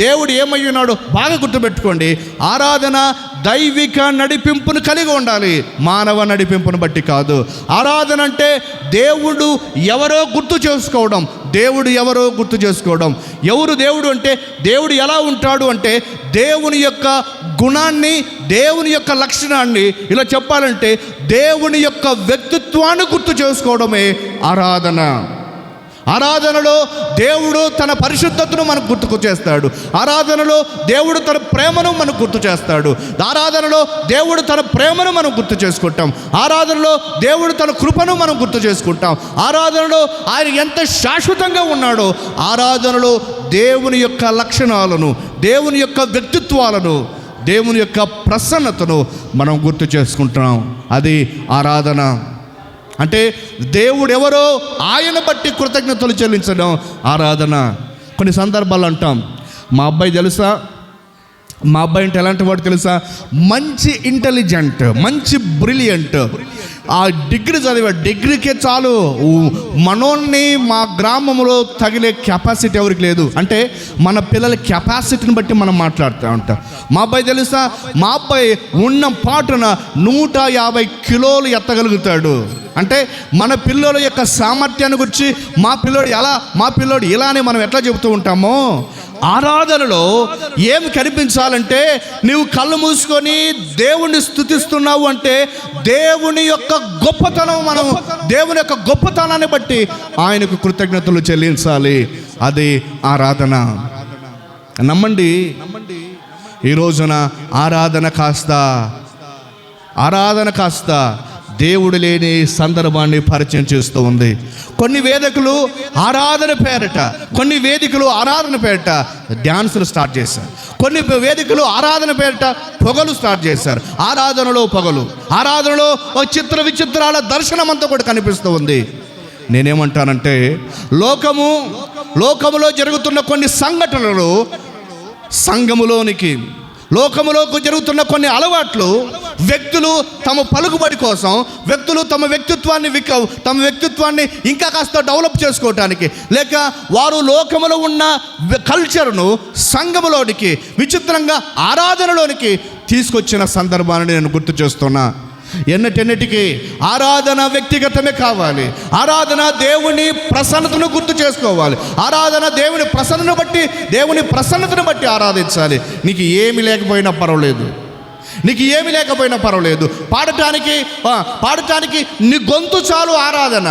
దేవుడు ఏమై ఉన్నాడో బాగా గుర్తుపెట్టుకోండి. ఆరాధన దైవిక నడిపింపును కలిగి ఉండాలి, మానవ నడిపింపును బట్టి కాదు. ఆరాధన అంటే దేవుడు ఎవరో గుర్తు చేసుకోవడం, దేవుడు ఎవరో గుర్తు చేసుకోవడం. ఎవరు దేవుడు అంటే, దేవుడు ఎలా ఉంటాడు అంటే దేవుని యొక్క గుణాన్ని, దేవుని యొక్క లక్షణాన్ని, ఇలా చెప్పాలంటే దేవుని యొక్క వ్యక్తిత్వాన్ని గుర్తు చేసుకోవడమే ఆరాధన. ఆరాధనలో దేవుడు తన పరిశుద్ధతను మనకు గుర్తుకు చేస్తాడు. ఆరాధనలో దేవుడు తన ప్రేమను మనకు గుర్తు చేస్తాడు. ఆరాధనలో దేవుడు తన ప్రేమను మనం గుర్తు చేసుకుంటాం. ఆరాధనలో దేవుడు తన కృపను మనం గుర్తు చేసుకుంటాం. ఆరాధనలో ఆయన ఎంత శాశ్వతంగా ఉన్నాడో, ఆరాధనలో దేవుని యొక్క లక్షణాలను, దేవుని యొక్క వ్యక్తిత్వాలను, దేవుని యొక్క ప్రసన్నతను మనం గుర్తు చేసుకుంటున్నాం. అది ఆరాధన అంటే. దేవుడు ఎవరో ఆయన బట్టి కృతజ్ఞతలు చెల్లించడం ఆరాధన. కొన్ని సందర్భాలు అంటాం, మా అబ్బాయి తెలుసా, మా అబ్బాయి అంటే ఎలాంటి వాడు తెలుసా, మంచి ఇంటెలిజెంట్, మంచి బ్రిలియంట్, ఆ డిగ్రీ చదివాడు, డిగ్రీకే చాలు మనోన్ని మా గ్రామంలో తగిలే కెపాసిటీ ఎవరికి లేదు. అంటే మన పిల్లల కెపాసిటీని బట్టి మనం మాట్లాడుతూ ఉంటాం. మా అబ్బాయి తెలుసా, మా అబ్బాయి ఉన్న పాటున 150 కిలోలు ఎత్తగలుగుతాడు. అంటే మన పిల్లల యొక్క సామర్థ్యాన్ని గురించి మా పిల్లోడు ఇలా అని మనం ఎట్లా చెబుతూ ఉంటామో, ఆరాధనలో ఏం కనిపించాలంటే నీవు కళ్ళు మూసుకొని దేవుణ్ణి స్తుతిస్తున్నావు అంటే దేవుని యొక్క గొప్పతనం, మనం దేవుని యొక్క గొప్పతనాన్ని బట్టి ఆయనకు కృతజ్ఞతలు చెల్లించాలి. అది ఆరాధన. నమ్మండి, ఈ రోజున ఆరాధన కాస్త దేవుడు లేని సందర్భాన్ని పరిచయం చేస్తూ ఉంది. కొన్ని వేదికలు ఆరాధన పేరిట డ్యాన్సులు స్టార్ట్ చేశారు. కొన్ని వేదికలు ఆరాధన పేరిట పొగలు స్టార్ట్ చేశారు. ఆరాధనలో ఒక చిత్ర విచిత్రాల దర్శనం అంతా కూడా కనిపిస్తూ ఉంది. నేనేమంటానంటే, లోకములో జరుగుతున్న కొన్ని సంఘటనలు సంఘములోనికి, లోకములోకి జరుగుతున్న కొన్ని అలవాట్లు, వ్యక్తులు తమ పలుకుబడి కోసం, వ్యక్తులు తమ వ్యక్తిత్వాన్ని ఇంకా కాస్త డెవలప్ చేసుకోవటానికి, లేక వారు లోకములో ఉన్న కల్చర్ను సంఘములోనికి, విచిత్రంగా ఆరాధనలోనికి తీసుకొచ్చిన సందర్భాన్ని నేను గుర్తు చేస్తున్నా. ఎన్నటికి ఆరాధన వ్యక్తిగతమే కావాలి. ఆరాధన దేవుని ప్రసన్నతను గుర్తు చేసుకోవాలి. ఆరాధన దేవుని ప్రసన్నతను బట్టి ఆరాధించాలి. నీకు ఏమి లేకపోయినా పర్వాలేదు, పాడటానికి నీ గొంతు చాలు ఆరాధన,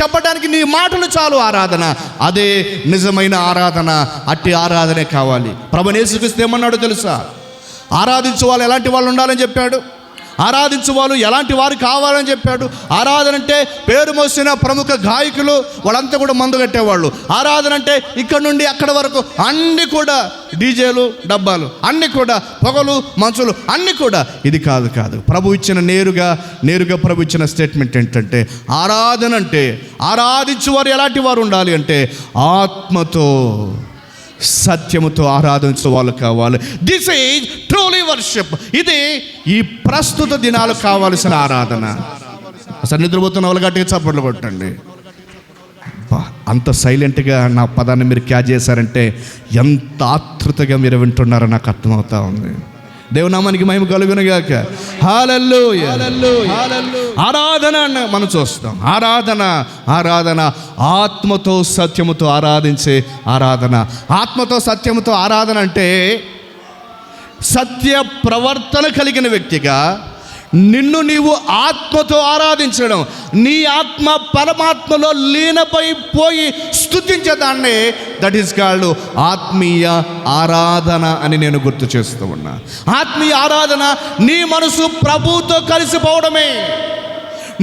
చెప్పడానికి నీ మాటలు చాలు ఆరాధన. అదే నిజమైన ఆరాధన. అట్టి ఆరాధనే కావాలి. ప్రభువు యేసుక్రీస్తు ఏమన్నాడో తెలుసా? ఆరాధించే వాళ్ళు ఎలాంటి వాళ్ళు ఉండాలని చెప్పాడు, ఆరాధించే వాళ్ళు ఎలాంటి వారు కావాలని చెప్పాడు. ఆరాధన అంటే పేరు మోసిన ప్రముఖ గాయకులు వాళ్ళంతా కూడా మందు కట్టేవాళ్ళు. ఆరాధన అంటే ఇక్కడ నుండి అక్కడ వరకు అన్నీ కూడా డీజేలు, డబ్బాలు, అన్నీ కూడా పొగలు, మంచులు, అన్నీ కూడా. ఇది కాదు. ప్రభు ఇచ్చిన నేరుగా ప్రభు ఇచ్చిన స్టేట్మెంట్ ఏంటంటే, ఆరాధన అంటే ఆరాధించేవారు ఎలాంటి వారు ఉండాలి అంటే ఆత్మతో సత్యముతో ఆరాధించే వాళ్ళు కావాలి. This is truly worship. ఇది ఈ ప్రస్తుత దినాలు కావాల్సిన ఆరాధన. అసలు నిద్రపోతున్న వాళ్ళు గట్టిగా చప్పట్లు కొట్టండి. అంత సైలెంట్గా నా పదాన్ని మీరు క్యాచ్ చేశారంటే ఎంత ఆతృతగా మీరు వింటున్నారో నాకు అర్థమవుతా ఉంది. దేవునామానికి మహిమ కలుగునుగాక. హల్లెలూయా. ఆరాధన మనం చూస్తాం. ఆరాధన ఆత్మతో సత్యముతో ఆరాధించే ఆరాధన. ఆత్మతో సత్యముతో ఆరాధన అంటే సత్య ప్రవర్తన కలిగిన వ్యక్తిగా నిన్ను నీవు ఆత్మతో ఆరాధించడం, నీ ఆత్మ పరమాత్మలో లీనమైపోయి స్తుతించేదాన్నే దట్ ఈస్ కాల్డ్ ఆత్మీయ ఆరాధన అని నేను గుర్తు చేస్తూ ఉన్నా. ఆత్మీయ ఆరాధన నీ మనసు ప్రభువుతో కలిసిపోవడమే,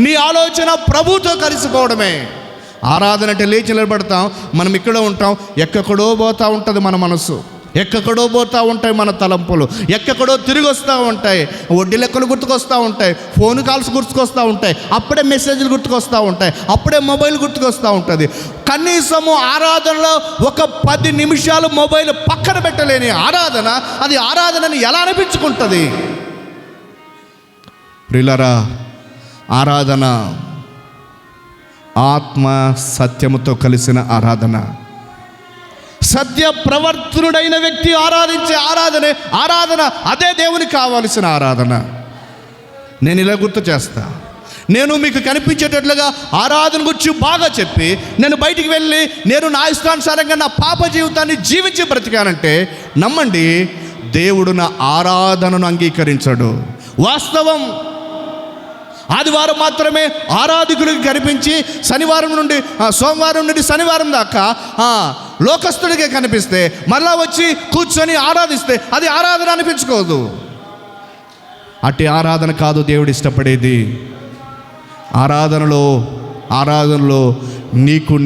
నీ ఆలోచన ప్రభువుతో కలిసిపోవడమే. ఆరాధన అంటే లేచి నిలబడతాం, మనం ఇక్కడ ఉంటాం, ఎక్కడో పోతూ ఉంటుంది మన మనసు, ఎక్కడో పోతూ ఉంటాయి మన తలంపులు, ఎక్కడో తిరిగి వస్తూ ఉంటాయి, వడ్డీ లెక్కలు గుర్తుకొస్తూ ఉంటాయి, ఫోన్ కాల్స్ గుర్తుకొస్తూ ఉంటాయి, అప్పుడే మెసేజ్లు గుర్తుకొస్తూ ఉంటాయి, అప్పుడే మొబైల్ గుర్తుకొస్తూ ఉంటుంది. కనీసము ఆరాధనలో ఒక 10 నిమిషాలు మొబైల్ పక్కన పెట్టలేని ఆరాధన, అది ఆరాధనని ఎలా అనిపించుకుంటుంది? ప్రియులారా, ఆరాధన ఆత్మ సత్యముతో కలిసిన ఆరాధన. సత్య ప్రవర్తనుడైన వ్యక్తి ఆరాధించే ఆరాధన అదే దేవునికి కావాల్సిన ఆరాధన. నేను ఇలా గుర్తు చేస్తా, నేను మీకు కనిపించేటట్లుగా ఆరాధన గురించి బాగా చెప్పి నేను బయటికి వెళ్ళి నేను నా ఇష్టానుసారంగా నా పాప జీవితాన్ని జీవించి బ్రతికానంటే నమ్మండి, దేవుడు నా ఆరాధనను అంగీకరించడు. వాస్తవం. ఆదివారం మాత్రమే ఆరాధకుడికి కనిపించి సోమవారం నుండి శనివారం దాకా లోకస్తుడికే కనిపిస్తే మళ్ళా వచ్చి కూర్చొని ఆరాధిస్తే అది ఆరాధన అనిపించుకోదు. అట్టి ఆరాధన కాదు దేవుడు ఇష్టపడేది. ఆరాధనలో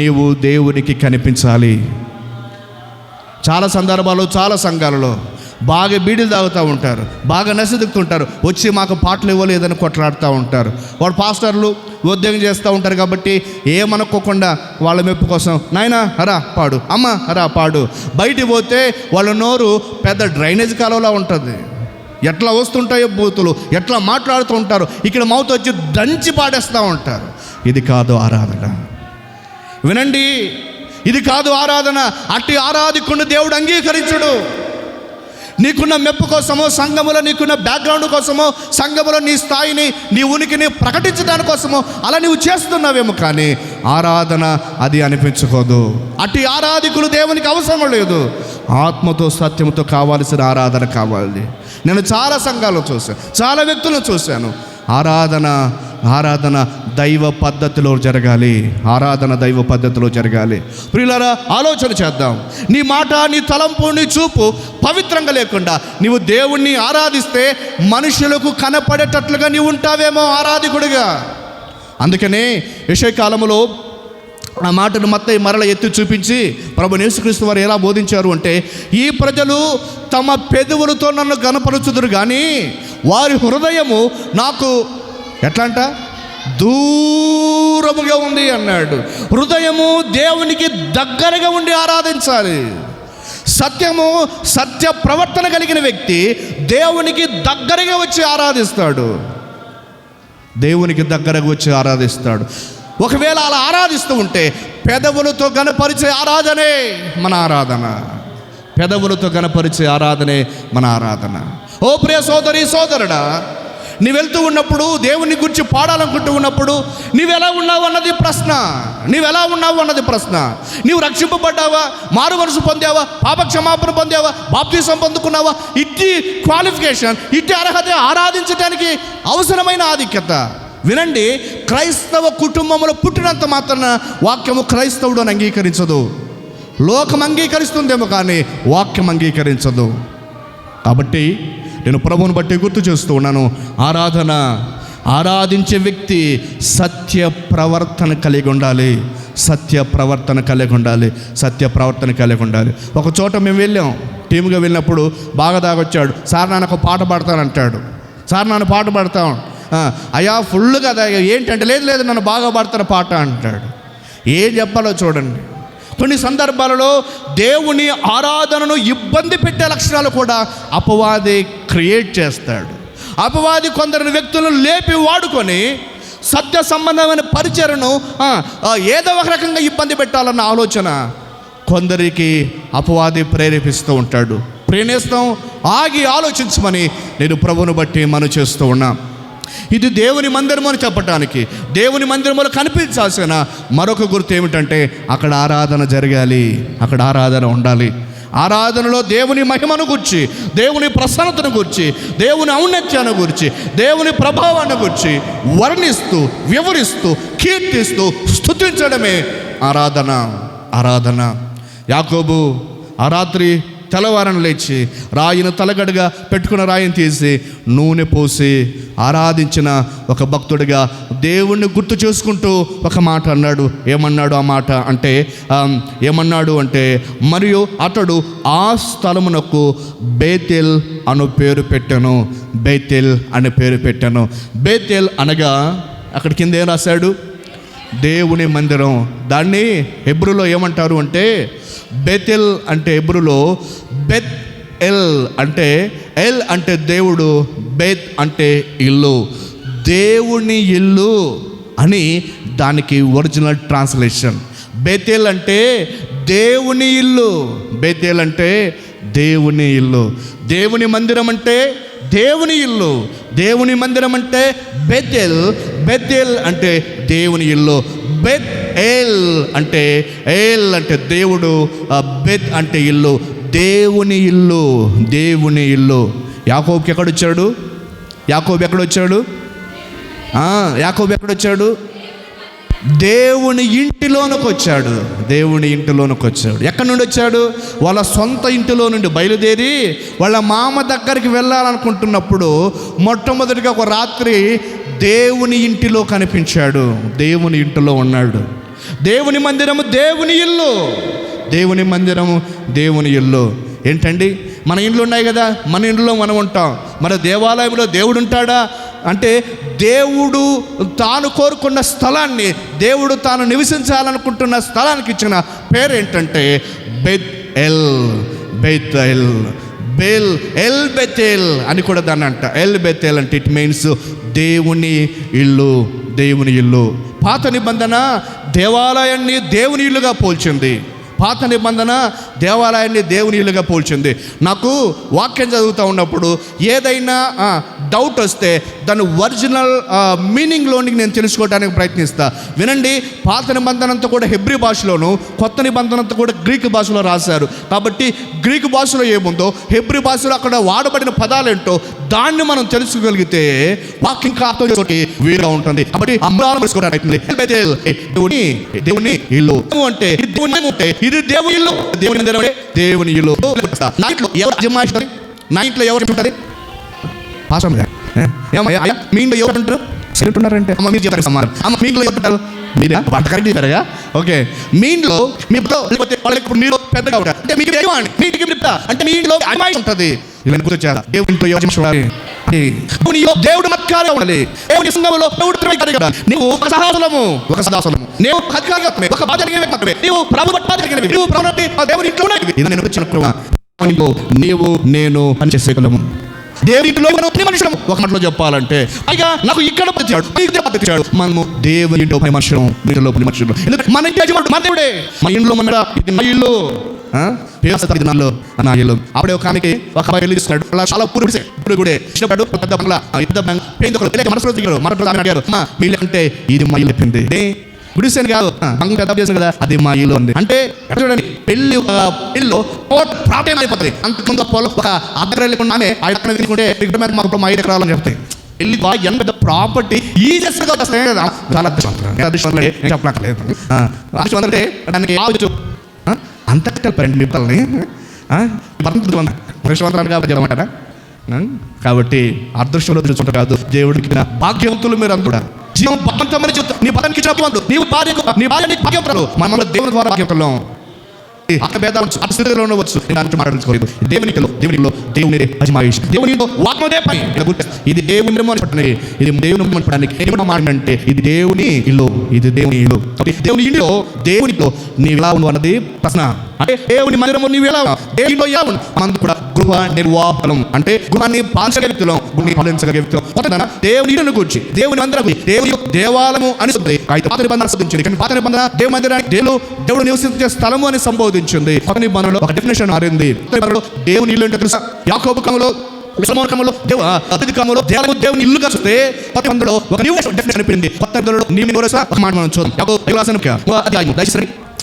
నీవు దేవునికి కనిపించాలి. చాలా సందర్భాల్లో చాలా సంఘాలలో బాగా బీడీలు తాగుతూ ఉంటారు, బాగా నసిదుకుతుంటారు, వచ్చి మాకు పాటలు ఇవ్వలేదని కొట్లాడుతూ ఉంటారు. వాడు పాస్టర్లు ఉద్యోగం చేస్తూ ఉంటారు కాబట్టి ఏమనుకోకుండా వాళ్ళ మెప్పు కోసం నాయనా హరా పాడు, అమ్మ హరా పాడు. బయటికి పోతే వాళ్ళ నోరు పెద్ద డ్రైనేజ్ కాలువలా ఉంటుంది. ఎట్లా వస్తుంటాయో బూతులు, ఎట్లా మాట్లాడుతూ ఉంటారు. ఇక్కడ మౌత్ వచ్చి దంచి పాడేస్తూ ఉంటారు. ఇది కాదు ఆరాధన. వినండి, ఇది కాదు ఆరాధన. అట్టి ఆరాధికుడిని దేవుడు అంగీకరించుడు. నీకున్న మెప్పు కోసమో, సంఘములో నీకున్న బ్యాక్గ్రౌండ్ కోసమో, సంఘములో నీ స్థాయిని, నీ ఉనికిని ప్రకటించడానికి కోసమో అలా నీవు చేస్తున్నావేమో, కానీ ఆరాధన అది అనిపించుకోదు. అట్టి ఆరాధికులు దేవునికి అవసరం లేదు. ఆత్మతో సత్యంతో కావాల్సిన ఆరాధన కావాలి. నేను చాలా సంఘాలు చూశాను, చాలా వ్యక్తులను చూశాను. ఆరాధన దైవ పద్ధతిలో జరగాలి. దైవ పద్ధతిలో జరగాలి. ప్రియులారా, ఆలోచన చేద్దాం. నీ మాట, నీ తలంపు, నీ చూపు పవిత్రంగా లేకుండా నీవు దేవుణ్ణి ఆరాధిస్తే మనుషులకు కనపడేటట్లుగా నీవు ఉంటావేమో ఆరాధికుడిగా. అందుకనే యెషయా కాలములో ఆ మాటను మత్తయి మరల ఎత్తి చూపించి ప్రభువు యేసుక్రీస్తు వారు ఎలా బోధించారు అంటే, ఈ ప్రజలు తమ పెదవులతో నన్ను గనపరుచుదురు కానీ వారి హృదయము నాకు ఎట్లంట దూరముగా ఉంది అన్నాడు. హృదయము దేవునికి దగ్గరగా ఉండి ఆరాధించాలి. సత్య ప్రవర్తన కలిగిన వ్యక్తి దేవునికి దగ్గరగా వచ్చి ఆరాధిస్తాడు. దేవునికి దగ్గరగా వచ్చి ఆరాధిస్తాడు. ఒకవేళ అలా ఆరాధిస్తూ ఉంటే పెదవులతో గణపరిచే ఆరాధనే మన ఆరాధన. పెదవులతో గణపరిచే ఆరాధనే మన ఆరాధన. ఓ ప్రియ సోదరి సోదరుడా, నీవు వెళ్తూ ఉన్నప్పుడు, దేవుని గురించి పాడాలనుకుంటూ ఉన్నప్పుడు నీవెలా ఉన్నావు అన్నది ప్రశ్న. నీవు రక్షింపబడ్డావా, మారు మనసు పొందావా, పాప క్షమాపణ పొందావా, బాప్తిసం పొందుకున్నావా? ఇట్టి క్వాలిఫికేషన్, ఇట్టి అర్హత ఆరాధించడానికి అవసరమైన ఆధిక్యత. వినండి, క్రైస్తవ కుటుంబంలో పుట్టినంత మాత్రాన వాక్యము క్రైస్తవుడు అని అంగీకరించదు. లోకం అంగీకరిస్తుందేమో కానీ వాక్యం అంగీకరించదు. కాబట్టి నేను ప్రభువుని బట్టి గుర్తు చేస్తూ ఉన్నాను, ఆరాధించే వ్యక్తి సత్య ప్రవర్తన కలిగి ఉండాలి. ఒక చోట మేము వెళ్ళాం, టీముగా వెళ్ళినప్పుడు బాగా దాగొచ్చాడు. సార్ నాన్న ఒక పాట పాడతానంటాడు. సార్ నాన్న పాట పాడతాం. అయ్యా ఫుల్గా ఏంటంటే లేదు నన్ను బాగా పాడతాను పాట అంటాడు. ఏం చెప్పాలో చూడండి. కొన్ని సందర్భాలలో దేవుని ఆరాధనను ఇబ్బంది పెట్టే లక్షణాలు కూడా అపవాది క్రియేట్ చేస్తాడు. అపవాది కొందరు వ్యక్తులను లేపి వాడుకొని సత్య సంబంధమైన పరిచయను ఏదో ఒక రకంగా ఇబ్బంది పెట్టాలన్న ఆలోచన కొందరికి అపవాది ప్రేరేపిస్తూ ఉంటాడు. ప్రేరేపిస్తాం, ఆగి ఆలోచించమని నేను ప్రభువును బట్టి మనం చేస్తూ ఉన్నాం. ఇది దేవుని మందిరము అని చెప్పటానికి, దేవుని మందిరములో కనిపించాల్సిన మరొక గుర్తు ఏమిటంటే అక్కడ ఆరాధన జరగాలి, అక్కడ ఆరాధన ఉండాలి. ఆరాధనలో దేవుని మహిమను గురించి, దేవుని ప్రసన్నతను గురించి, దేవుని ఔన్నత్యాన్ని గురించి, దేవుని ప్రభావాన్ని గురించి వర్ణిస్తూ, వివరిస్తూ, కీర్తిస్తూ స్తుతించడమే ఆరాధన. యాకోబు ఆ రాత్రి తెల్లవారను లేచి రాయిని తలగడగా పెట్టుకున్న రాయిని తీసి నూనె పోసి ఆరాధించిన ఒక భక్తుడిగా దేవుణ్ణి గుర్తు చేసుకుంటూ ఒక మాట అన్నాడు. ఏమన్నాడు ఆ మాట అంటే, మరియు అతడు ఆ స్థలమునకు బేతెల్ అను పేరు పెట్టాను. బేతెల్ అనగా అక్కడ కింద ఏం రాశాడు? దేవుని మందిరం. దాన్ని హెబ్రూలో ఏమంటారు అంటే, బెతెల్ అంటే హెబ్రూలో బెత్ ఎల్ అంటే, ఎల్ అంటే దేవుడు, బెత్ అంటే ఇల్లు, దేవుని ఇల్లు అని దానికి ఒరిజినల్ ట్రాన్స్లేషన్. బెతెల్ అంటే దేవుని ఇల్లు. బేతేల్ అంటే దేవుని ఇల్లు. దేవుని మందిరం అంటే దేవుని ఇల్లు. దేవుని మందిరం అంటే బేతేల్. బేతేల్ అంటే దేవుని ఇల్లు. బెత్ ఏల్ అంటే ఏల్ అంటే దేవుడు, బెత్ అంటే ఇల్లు. దేవుని ఇల్లు, దేవుని ఇల్లు. యాకోబుకి ఎక్కడొచ్చాడు? యాకోబు ఎక్కడొచ్చాడు? యాకోబు ఎక్కడొచ్చాడు? దేవుని ఇంటిలోనికి వచ్చాడు. దేవుని ఇంటిలోనికి వచ్చాడు. ఎక్కడి నుండి వచ్చాడు? వాళ్ళ సొంత ఇంటిలో నుండి బయలుదేరి వాళ్ళ మామ దగ్గరికి వెళ్ళాలనుకుంటున్నప్పుడు మొట్టమొదటిగా ఒక రాత్రి దేవుని ఇంటిలో కనిపించాడు. దేవుని ఇంటిలో ఉన్నాడు. దేవుని మందిరము దేవుని ఇల్లు. దేవుని మందిరము దేవుని ఇల్లు. ఏంటండి, మన ఇండ్లు ఉన్నాయి కదా, మన ఇంట్లో మనం ఉంటాం. మన దేవాలయంలో దేవుడు ఉంటాడా అంటే దేవుడు తాను కోరుకున్న స్థలాన్ని, దేవుడు తాను నివసించాలనుకుంటున్న స్థలానికి ఇచ్చిన పేరు ఏంటంటే Beth El. Beth El, Bel, El Bethel అని కూడా దాన్ని అంట. ఎల్ బెతేల్ అంటే ఇట్ మీన్స్ దేవుని ఇల్లు. దేవుని ఇల్లు. పాత నిబంధన దేవాలయాన్ని దేవుని ఇల్లుగా పోల్చింది. పాత నిబంధన దేవాలయాన్ని దేవుని ఇల్లుగా పోల్చింది. నాకు వాక్యం చదువుతూ ఉన్నప్పుడు ఏదైనా డౌట్ వస్తే దాని ఒరిజినల్ మీనింగ్లోనికి నేను తెలుసుకోవడానికి ప్రయత్నిస్తా. వినండి, పాత నిబంధన అంతా కూడా హెబ్రీ భాషలోను, కొత్త నిబంధన అంతా కూడా గ్రీకు భాషలో రాశారు. కాబట్టి గ్రీకు భాషలో ఏముందో హెబ్రీ భాషలో అక్కడ వాడబడిన పదాలేంటో దాన్ని మనం తెలుసుకోగలిగితే వాక్యం కాతోటి వీలుగా ఉంటుంది. కాబట్టి దేవుని ఇల్లు అంటే ఇది దేవుని ఇల్లు. దేవుని ఇల్లు. నా ఇంట్లో ఎవరు అజమాయిస్తారు? నా ఇంట్లో ఎవరు ఉంటుంది? మీ ఇంట్లో ఎవరు ఉంటారు? ఉన్నారంటే అమ్మ మీరు చెప్పారు సమానం. అమ్మ మీ ఇంట్లో ఎవరు ఉంటారు? మీరే వంట కరెక్ట్ చెప్పారుగా. ఓకే, మీ ఇంట్లో మీరు పెద్దగా ఉంటారు అంటే మీకు అంటే మీ ఇంట్లో అమ్మాయి ఉంటుంది. ఇవన్నీ గుర్తొచ్చారా? దేవునితో దేవుడు మత్కారంగా ఉండాలి. దేవుని సంఘములో దేవుడు నీవు ఒక సహాసలము, ఒక సదాసలము, నీవు ఒక బాధ్యత, నీవు ప్రభు దేవుని ఇంట్లో నీవు నీవు నేను పనిచేసేగలము. దేవునిలో మనుషులము. ఒక మాటలో చెప్పాలంటే పైగా నాకు ఇక్కడ తెచ్చాడు. మనము దేవుని ఇంట్లో పని మనుషులం, వీటిలో పని మనుషులు. ఎందుకంటే మన ఇంటి మన దేవుడే. మా ఇంట్లో మన ఇది మా ఇల్లు, నా ఇల్లు. అప్పుడే ఒక ఆమెకి ఒక అబ్బాయి ఇల్లు ఇస్తున్నాడు. అలా చాలా ఇప్పుడు కూడా ఇష్టపడు పెద్ద మనసులో దిగాడు. మనసులో అడిగారు, మీ ఇల్లు అంటే ఇది మా ఇల్లు చెప్పింది. గుడిసాను కాదు, పెద్ద చేసాను కదా, అది మా ఇల్లు ఉంది. అంటే చూడండి, పెళ్లి ఇల్లు ప్రాబ్లం అయిపోతుంది. అంత పొలం ఒక అద్దె వెళ్ళకుండా తీసుకుంటే మాకు మా 5 ఎకరాలని చెప్తాయి. పెళ్లి ఎంత పెద్ద ప్రాపర్టీ ఈజీగా వస్తాయి కదా. చాలా చెప్పలేదు అంటే దానికి అంత కట్టాలి మిమ్మల్ని దృష్టవంతరాలు కాబట్టి. కాబట్టి అదృష్టంలో చూసుకుంటారు కాదు, దేవుడికి భాగ్యవంతులు మీరు అందరూ కూడా. జీవం భగవంతమని చెప్తా. నీ భార్యకి చెప్పవద్దు, నీవు నీ భార్య నీకు భాగ్యవంతులు. మనలో దేవుని ద్వారా భాగ్యవంతులు. స్థితిలో ఉండవచ్చు. మాట్లాడుకోలేదు. దేవునిలో దేవుని అజమాయిష్, దేవునిలో వాక్మదే పని. ఇది దేవుని పట్టణి, ఇది దేవుని పట్టడానికి మాట్లాడంటే ఇది దేవుని ఇల్లు, ఇది దేవుని ఇల్లు. దేవుని ఇంటిలో దేవునిలో నీవు ఎలా ఉన్నావు అన్నది ప్రశ్న. అంటే దేవుని మందిరము నీవు ఎలా దేవునిలో ఎలా ఉన్నావు. మనం కూడా గృహ నిర్వాహకం అంటే గృహాన్ని పాలించగల వ్యక్తులం, గృహాన్ని పాలించగల వ్యక్తులం. దేవుని ఇల్లును గురించి, దేవుని మందిరం, దేవుని దేవాలయము అని పాత నిబంధన శోధించింది. కానీ పాత నిబంధన దేవుని మందిరానికి దేవుడు నివసించే స్థలము అని సంబోధించింది. కొత్త నిబంధనలో ఒక డెఫినేషన్ మారింది. దేవుని ఇల్లు అంటే తెలుసా? యాకోబు కాలంలో, దేవుని ఇల్లుగా చూస్తే కొత్త నిబంధనలో ఒక న్యూ డెఫినేషన్ అనిపించింది. కొత్త నిబంధనలో ఒక మాట మనం చూద్దాం.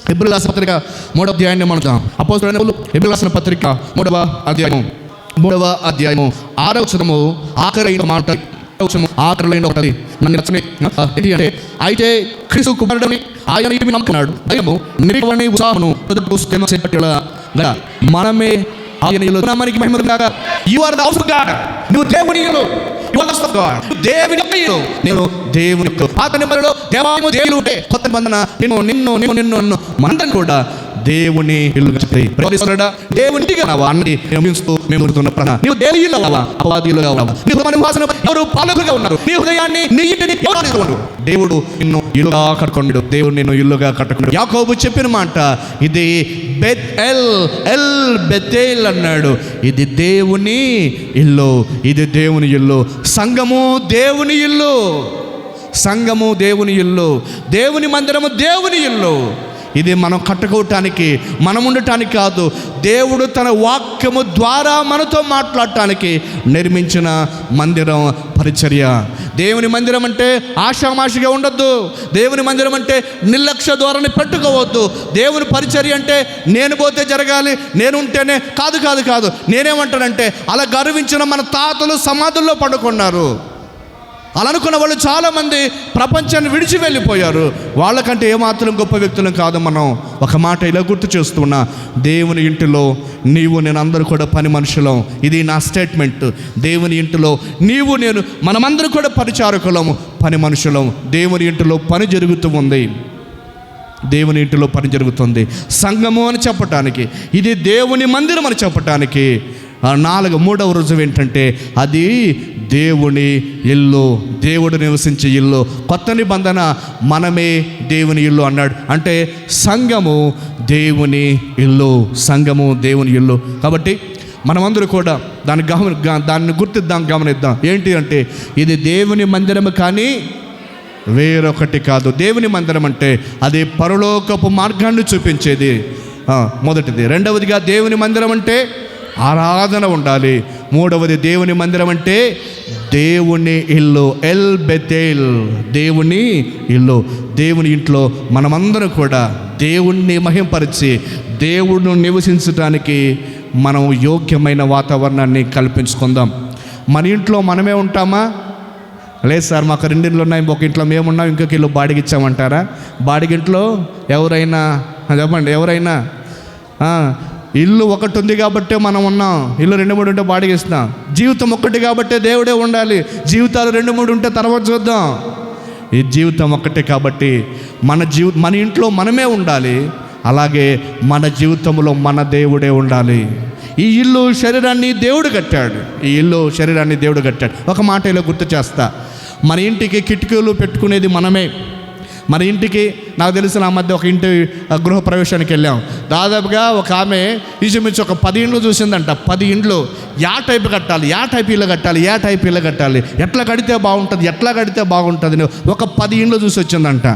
హెబ్రీయులకు రాసిన పత్రిక 3వ అధ్యాయాన్ని మనం చూద్దాం. అపోస్తలుడైన పౌలు హెబ్రీయులకు రాసిన పత్రిక 3వ అధ్యాయము 6వ వచనము ఆఖరైన మాట, ఆఖరైన ఒకటి నన్ను నచ్చని ఏంటి అంటే, అయితే క్రీస్తు కుమారుడని ఆయన ఇవి నమ్ముకున్నాడు. దైవము నిరీక్షణ ఉత్సాహమును మనమే ఆయన ఇల్లు. మనకి మహిమ కాక you are the house of God. నువ్వు దేవుని ఇల్లు, దేవుని ఇల్లు. నేను దేవుని ఇల్లు. పాత నిబంధనలో దేవాలయము దేవుని ఉంటే, కొత్త నిబంధన నిన్ను మనందరం కూడా దేవుని ఇల్లు. దేవునికి అన్ని మేము నీవు దేవుని ఇల్లు అపవాదిలుగా ఎవరు పాలకులుగా ఉన్నారు. నీ హృదయాన్ని, నీ ఇంటిని దేవుడు నిన్ను ఇల్లుగా కట్టుకున్నాడు. దేవుడు నిన్ను ఇల్లుగా కట్టుకున్నాడు. యాకోబు చెప్పిన మాట ఇది బెత్ బెతేల్ అన్నాడు. ఇది దేవుని ఇల్లు, ఇది దేవుని ఇల్లు. సంఘము దేవుని ఇల్లు, సంఘము దేవుని ఇల్లు, దేవుని మందిరము దేవుని ఇల్లు. ఇది మనం కట్టుకోవటానికి, మనం ఉండటానికి కాదు. దేవుడు తన వాక్యము ద్వారా మనతో మాట్లాడటానికి నిర్మించిన మందిరం పరిచర్య. దేవుని మందిరం అంటే ఆషామాషిగా ఉండొద్దు. దేవుని మందిరం అంటే నిర్లక్ష్య ధోరణి పెట్టుకోవద్దు. దేవుని పరిచర్య అంటే నేను పోతే జరగాలి, నేను ఉంటేనే కాదు కాదు కాదు. నేనేమంటానంటే అలా గర్వించిన మన తాతలు సమాధుల్లో పడుకున్నారు. అలా అనుకున్న వాళ్ళు చాలామంది ప్రపంచాన్ని విడిచి వెళ్ళిపోయారు. వాళ్ళకంటే ఏమాత్రం గొప్ప వ్యక్తులం కాదు మనం. ఒక మాట ఇలా గుర్తు చేస్తున్నా, దేవుని ఇంటిలో నీవు నేను అందరూ కూడా పని మనుషులం. ఇది నా స్టేట్మెంట్. దేవుని ఇంటిలో నీవు నేను మనమందరూ కూడా పరిచారకులము, పని మనుషులం. దేవుని ఇంటిలో పని జరుగుతూ ఉంది. దేవుని ఇంటిలో పని జరుగుతుంది. సంఘము అని చెప్పటానికి, ఇది దేవుని మందిరం అని చెప్పటానికి మూడవ రుజువు ఏంటంటే అది దేవుని ఇల్లు, దేవుడు నివసించే ఇల్లు. కొత్త నిబంధన మనమే దేవుని ఇల్లు అన్నాడు. అంటే సంఘము దేవుని ఇల్లు, సంఘము దేవుని ఇల్లు. కాబట్టి మనమందరూ కూడా దాన్ని గుర్తిద్దాం, గమనిద్దాం. ఏంటి అంటే ఇది దేవుని మందిరము కానీ వేరొకటి కాదు. దేవుని మందిరం అంటే అది పరలోకపు మార్గాన్ని చూపించేది, మొదటిది. రెండవదిగా దేవుని మందిరం అంటే ఆరాధన ఉండాలి. మూడవది దేవుని మందిరం అంటే దేవుని ఇల్లు, ఎల్ బెతేల్, దేవుని ఇల్లు. దేవుని ఇంట్లో మనమందరం కూడా దేవుణ్ణి మహింపరిచి దేవుడు నివసించడానికి మనం యోగ్యమైన వాతావరణాన్ని కల్పించుకుందాం. మన ఇంట్లో మనమే ఉంటామా? లేదు సార్, మాకు 2 ఇళ్ళు ఉన్నాయి, ఒక ఇంట్లో మేమున్నాం, ఇంకొక ఇల్లు బాడికి ఇచ్చామంటారా? బాడిగింట్లో ఎవరైనా చెప్పండి, ఎవరైనా ఇల్లు ఒకటి ఉంది కాబట్టే మనం ఉన్నాం. ఇల్లు 2, 3 ఉంటే బాడికి ఇస్తాం. జీవితం ఒక్కటి కాబట్టే దేవుడే ఉండాలి. జీవితాలు 2, 3 ఉంటే తర్వాత చూద్దాం. ఈ జీవితం ఒక్కటే కాబట్టి మన ఇంట్లో మనమే ఉండాలి. అలాగే మన జీవితంలో మన దేవుడే ఉండాలి. ఈ ఇల్లు శరీరాన్ని దేవుడు కట్టాడు. ఈ ఇల్లు శరీరాన్ని దేవుడు కట్టాడు. ఒక మాట ఇలా గుర్తు చేస్తా, మన ఇంటికి కిటికీలు పెట్టుకునేది మనమే. మన ఇంటికి నాకు తెలిసిన ఆ మధ్య ఒక ఇంటి గృహప్రవేశానికి వెళ్ళాం. దాదాపుగా ఒక ఆమె ఇంచుమించు ఒక 10 ఇండ్లు చూసిందంట. 10 ఇండ్లు యా టైప్ కట్టాలి, యా టైప్ ఇల్లు కట్టాలి, యా టైప్ ఇల్లు కట్టాలి, ఎట్లా కడితే బాగుంటుంది, ఎట్లా కడితే బాగుంటుంది, ఒక 10 ఇండ్లు చూసి వచ్చిందంట.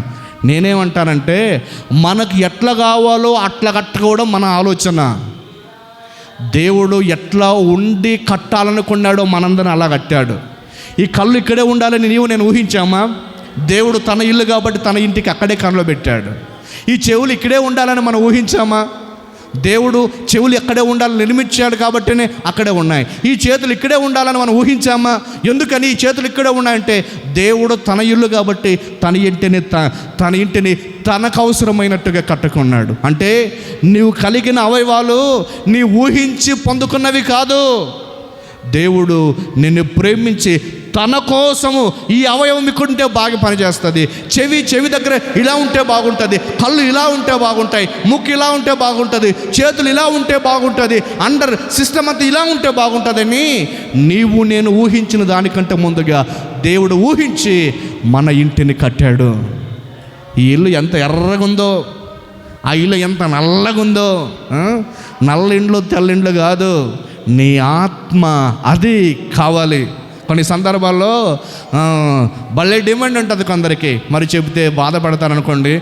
నేనేమంటానంటే మనకు ఎట్లా కావాలో అట్లా కట్టుకోవడం మన ఆలోచన. దేవుడు ఎట్లా ఉండి కట్టాలనుకున్నాడో మనందరం అలా కట్టాడు. ఈ కళ్ళు ఇక్కడే ఉండాలని నేను ఊహించామా? దేవుడు తన ఇల్లు కాబట్టి తన ఇంటికి అక్కడే కన్నులో పెట్టాడు. ఈ చెవులు ఇక్కడే ఉండాలని మనం ఊహించామా? దేవుడు చెవులు ఎక్కడే ఉండాలని నిర్మించాడు కాబట్టినే అక్కడే ఉన్నాయి. ఈ చేతులు ఇక్కడే ఉండాలని మనం ఊహించామా? ఎందుకని ఈ చేతులు ఇక్కడే ఉన్నాయంటే దేవుడు తన ఇల్లు కాబట్టి తన ఇంటిని తనకు అవసరమైనట్టుగా కట్టుకున్నాడు. అంటే నీవు కలిగిన అవయవాలు నీ ఊహించి పొందుకున్నవి కాదు. దేవుడు నిన్ను ప్రేమించి తన కోసము ఈ అవయవం ఇక్కడుంటే బాగా పనిచేస్తుంది, చెవి దగ్గర ఇలా ఉంటే బాగుంటుంది, కళ్ళు ఇలా ఉంటే బాగుంటాయి, ముక్కు ఇలా ఉంటే బాగుంటుంది, చేతులు ఇలా ఉంటే బాగుంటుంది, అండర్ సిస్టమ్ అంతా ఇలా ఉంటే బాగుంటుందని నీవు నేను ఊహించిన దానికంటే ముందుగా దేవుడు ఊహించి మన ఇంటిని కట్టాడు. ఈ ఇల్లు ఎంత ఎర్రగుందో, ఆ ఇల్లు ఎంత నల్లగుందో. నల్ల ఇండ్లు తెల్లిండ్లు కాదు, నీ ఆత్మ అది కావాలి. కొన్ని సందర్భాల్లో భలే డిమాండ్ ఉంటుంది కొందరికి, మరి చెబితే బాధపడతారనుకోండి.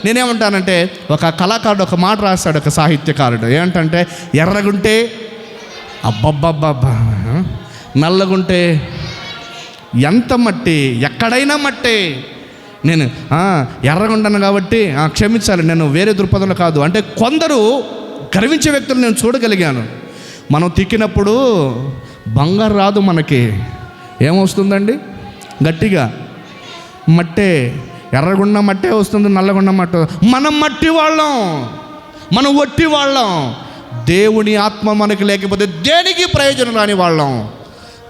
నేనేమంటానంటే ఒక కళాకారుడు ఒక మాట రాస్తాడు, ఒక సాహిత్యకారుడు. ఏంటంటే ఎర్రగుంటే అబ్బబ్బబ్బబ్బా, నల్లగుంటే ఎంత మట్టి, ఎక్కడైనా మట్టి. నేను ఎర్రగుంటాను కాబట్టి క్షమించాలి, నేను వేరే దృక్పథంలో కాదు. అంటే కొందరు గర్వించే వ్యక్తులు నేను చూడగలిగాను. మనం తిక్కినప్పుడు బంగారు రాదు, మనకి ఏమొస్తుందండి? గట్టిగా మట్టే, ఎర్రగుండ మట్టే వస్తుంది, నల్లగుండ మట్టే. మనం మట్టి వాళ్ళం, మనం వట్టి వాళ్ళం. దేవుని ఆత్మ మనకి లేకపోతే దేనికి ప్రయోజనం రాని వాళ్ళం.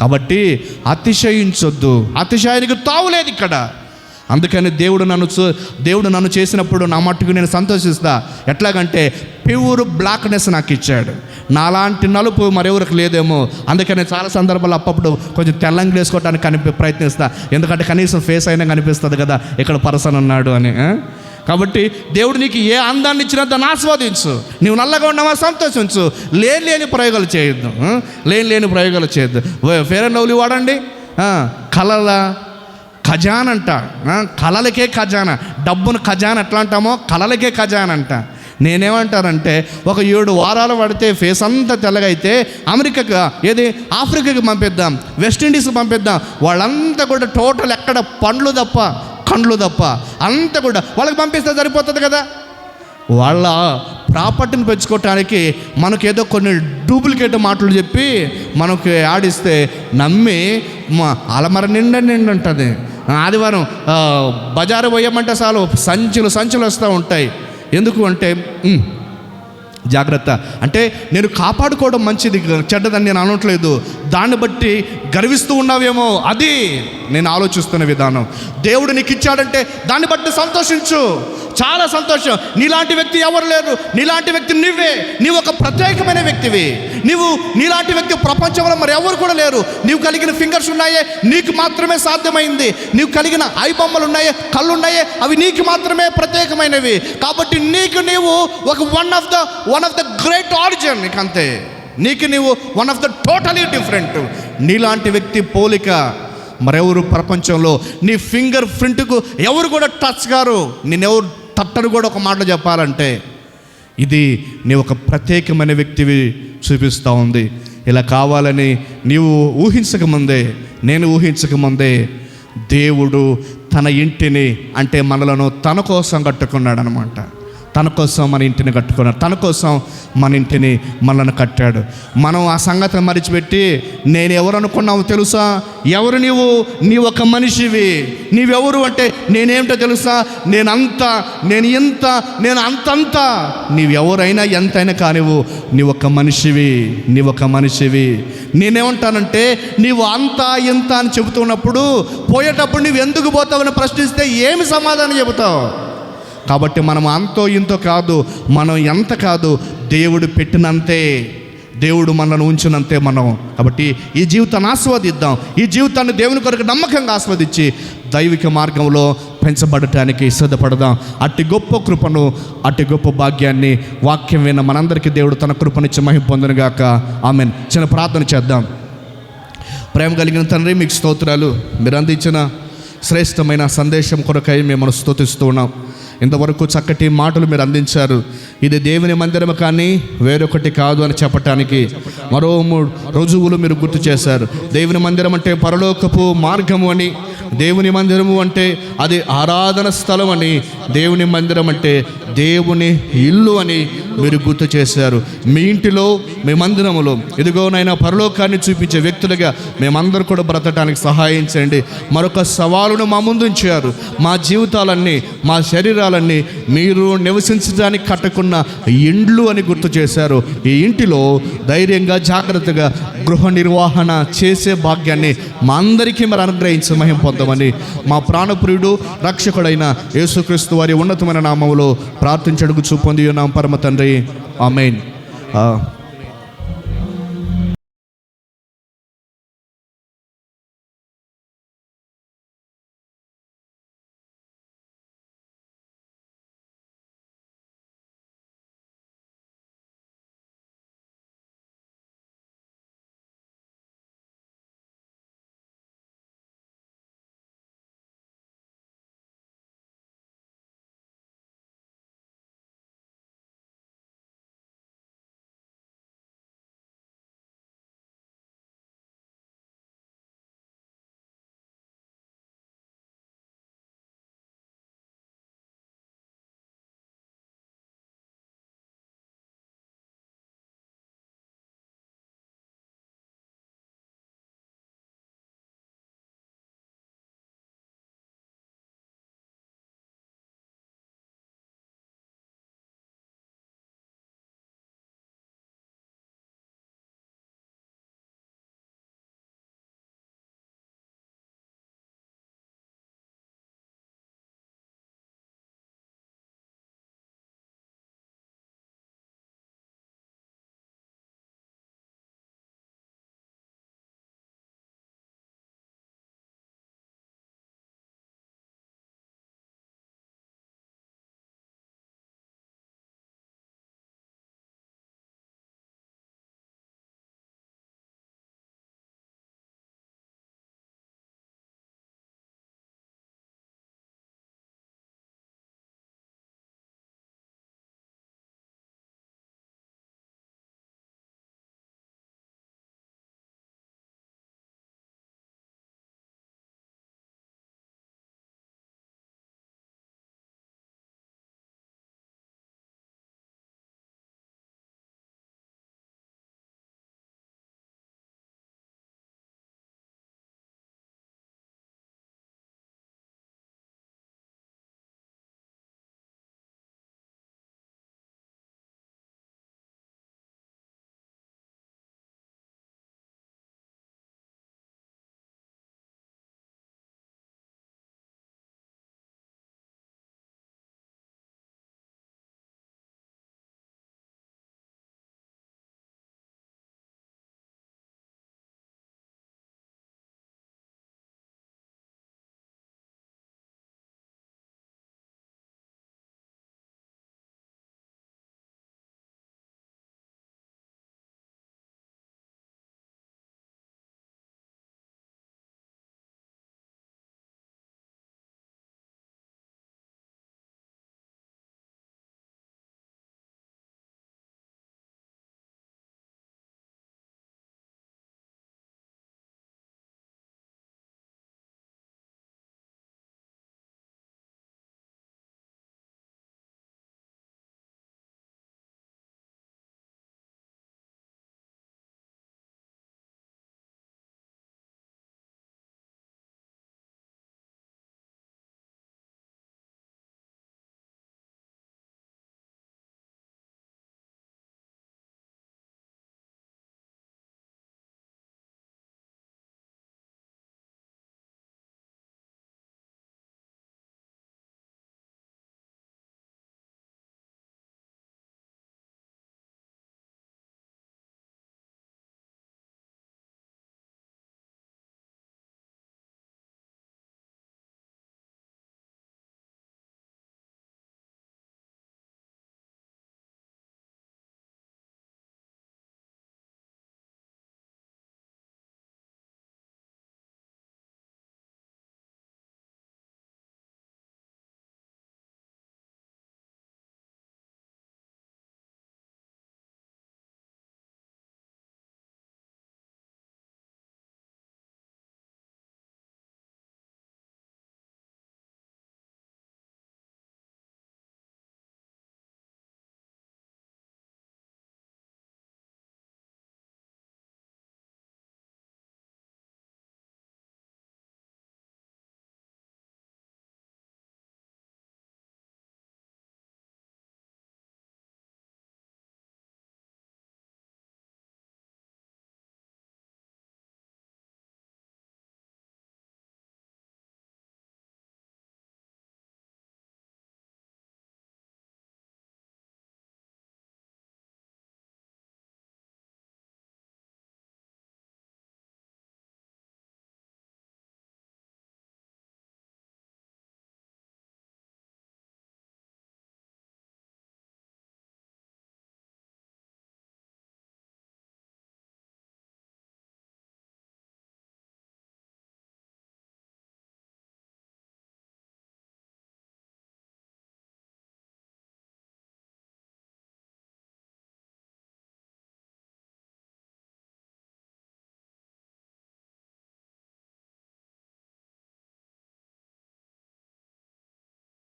కాబట్టి అతిశయించొద్దు, అతిశయానికి తావులేదు ఇక్కడ. అందుకని దేవుడు నన్ను చేసినప్పుడు నా మట్టుకు నేను సంతోషిస్తా. ఎట్లాగంటే ప్యూర్ బ్లాక్నెస్ నాకు ఇచ్చాడు. నాలాంటి నలుపు మరెవరికి లేదేమో. అందుకని చాలా సందర్భాలు అప్పుడు కొంచెం తెల్లంగా వేసుకోవడానికి ప్రయత్నిస్తా. ఎందుకంటే కనీసం ఫేస్ అయినా కనిపిస్తుంది కదా, ఇక్కడ పర్సన్ ఉన్నాడు అని. కాబట్టి దేవుడు నీకు ఏ అందాన్ని ఇచ్చినా దాన్ని ఆస్వాదించు. నువ్వు నల్లగా ఉన్నావా, సంతోషించు. లేని ప్రయోగాలు చేయొద్దు, లేని ప్రయోగాలు చేయొద్దు. ఫేర్ అండ్ లవ్లీ వాడండి, కలర్లా ఖజాన్ అంట, కళలకే ఖజానా. డబ్బును ఖజాన్ ఎట్లా అంటామో కళలకే ఖజాన్ అంట. నేనేమంటానంటే ఒక 7 వారాలు పడితే ఫేస్ అంతా తెల్లగా అయితే అమెరికాకి, ఏది ఆఫ్రికాకి పంపిద్దాం, వెస్టిండీస్కి పంపిద్దాం. వాళ్ళంతా కూడా టోటల్ ఎక్కడ పండ్లు తప్ప కండ్లు తప్ప అంతా కూడా వాళ్ళకి పంపిస్తే సరిపోతుంది కదా. వాళ్ళ ప్రాపర్టీని పెంచుకోవటానికి మనకేదో కొన్ని డూప్లికేట్ మాటలు చెప్పి మనకు ఆడిస్తే నమ్మి అలమర నిండుంటుంది. ఆదివారం బజారు పోయామంటే చాలు సంచులు వస్తూ ఉంటాయి. ఎందుకు అంటే జాగ్రత్త. అంటే నేను కాపాడుకోవడం మంచిది, చెడ్డదని నేను అనట్లేదు. దాన్ని బట్టి గర్విస్తూ ఉన్నావేమో, అది నేను ఆలోచిస్తున్న విధానం. దేవుడు నీకు ఇచ్చాడంటే దాన్ని బట్టి సంతోషించు, చాలా సంతోషం. నీలాంటి వ్యక్తి ఎవరు లేరు, నీలాంటి వ్యక్తి నువ్వే. నీవు ఒక ప్రత్యేకమైన వ్యక్తివి. నీలాంటి వ్యక్తి ప్రపంచంలో మరి ఎవరు కూడా లేరు. నీవు కలిగిన ఫింగర్స్ ఉన్నాయే, నీకు మాత్రమే సాధ్యమైంది. నీవు కలిగిన ఐ బొమ్మలు ఉన్నాయే, కళ్ళు ఉన్నాయే, అవి నీకు మాత్రమే ప్రత్యేకమైనవి. కాబట్టి నీవు ఒక one of the great origin. నీకు అంతే, నీవు one of the totally different. నీలాంటి వ్యక్తి పోలిక మరెవరు ప్రపంచంలో, నీ ఫింగర్ ప్రింట్కు ఎవరు కూడా టచ్ గారు, నేనెవరు తట్టను కూడా. ఒక మాటలో చెప్పాలంటే ఇది నీ ఒక ప్రత్యేకమైన వ్యక్తివి చూపిస్తూ ఉంది. ఇలా కావాలని నీవు ఊహించకముందే, నేను ఊహించకముందే దేవుడు తన ఇంటిని, అంటే మనలను తన కోసం కట్టుకున్నాడు అనమాట. తన కోసం మన ఇంటిని కట్టుకున్నాడు, తన కోసం మన ఇంటిని మనల్ని కట్టాడు. మనం ఆ సంగతిని మరిచిపెట్టి నేను ఎవరు అనుకున్నావు తెలుసా? ఎవరు నీ ఒక మనిషివి. నీవెవరు అంటే నేనేమిటో తెలుసా? నేను ఇంత, నేను అంతంతా. నీవెవరైనా ఎంతైనా కానివ్వు, నీ ఒక మనిషివి. నేనేమంటానంటే నీవు అంతా ఇంత అని చెబుతున్నప్పుడు, పోయేటప్పుడు నువ్వు ఎందుకు పోతావని ప్రశ్నిస్తే ఏమి సమాధానం చెబుతావు? కాబట్టి మనం అంతో ఇంతో కాదు, మనం ఎంత కాదు, దేవుడు పెట్టినంతే, దేవుడు మనల్ని ఉంచినంతే మనం. కాబట్టి ఈ జీవితాన్ని ఆస్వాదిద్దాం. ఈ జీవితాన్ని దేవుని కొరకు నమ్మకంగా ఆస్వాదించి దైవిక మార్గంలో పెంచబడటానికి సిద్ధపడదాం. అట్టి గొప్ప కృపను, అట్టి గొప్ప భాగ్యాన్ని వాక్యం విన్న మనందరికీ దేవుడు తన కృపనిచ్చి మహిమ పొందునుగాక. ఆమెన్. చిన్న ప్రార్థన చేద్దాం. ప్రేమ కలిగిన తండ్రి, మీకు స్తోత్రాలు. మీరు అందించిన శ్రేష్టమైన సందేశం కొరకై మేము స్తుతిస్తూ ఉన్నాం. ఇంతవరకు చక్కటి మాటలు మీరు అందించారు. ఇది దేవుని మందిరము కానీ వేరొకటి కాదు అని చెప్పటానికి మరో 3 రుజువులు మీరు గుర్తు చేశారు. దేవుని మందిరం అంటే పరలోకపు మార్గము అని, దేవుని మందిరము అంటే అది ఆరాధన స్థలం అని, దేవుని మందిరం అంటే దేవుని ఇల్లు అని మీరు గుర్తు చేశారు. మీ ఇంటిలో, మీ మందిరములో ఇదిగోనైనా పరలోకాన్ని చూపించే వ్యక్తులుగా మేమందరూ కూడా బ్రతకడానికి సహాయం చేయండి. మరొక సవాలును మా ముందు ఉంచారు. మా జీవితాలన్నీ, మా శరీరాలన్నీ మీరు నివసించడానికి కట్టుకున్న ఇండ్లు అని గుర్తు చేశారు. ఈ ఇంటిలో ధైర్యంగా, జాగ్రత్తగా గృహ నిర్వహణ చేసే భాగ్యాన్ని మా అందరికీ మరి అనుగ్రహించి మహిమ పొందమని మా ప్రాణప్రియుడు రక్షకుడైన యేసుక్రీస్తు వారి ఉన్నతమైన నామములో ప్రార్థించి అడుగుచూ పొంది ఉన్నాం పరమ తండ్రి. ఆమేన్.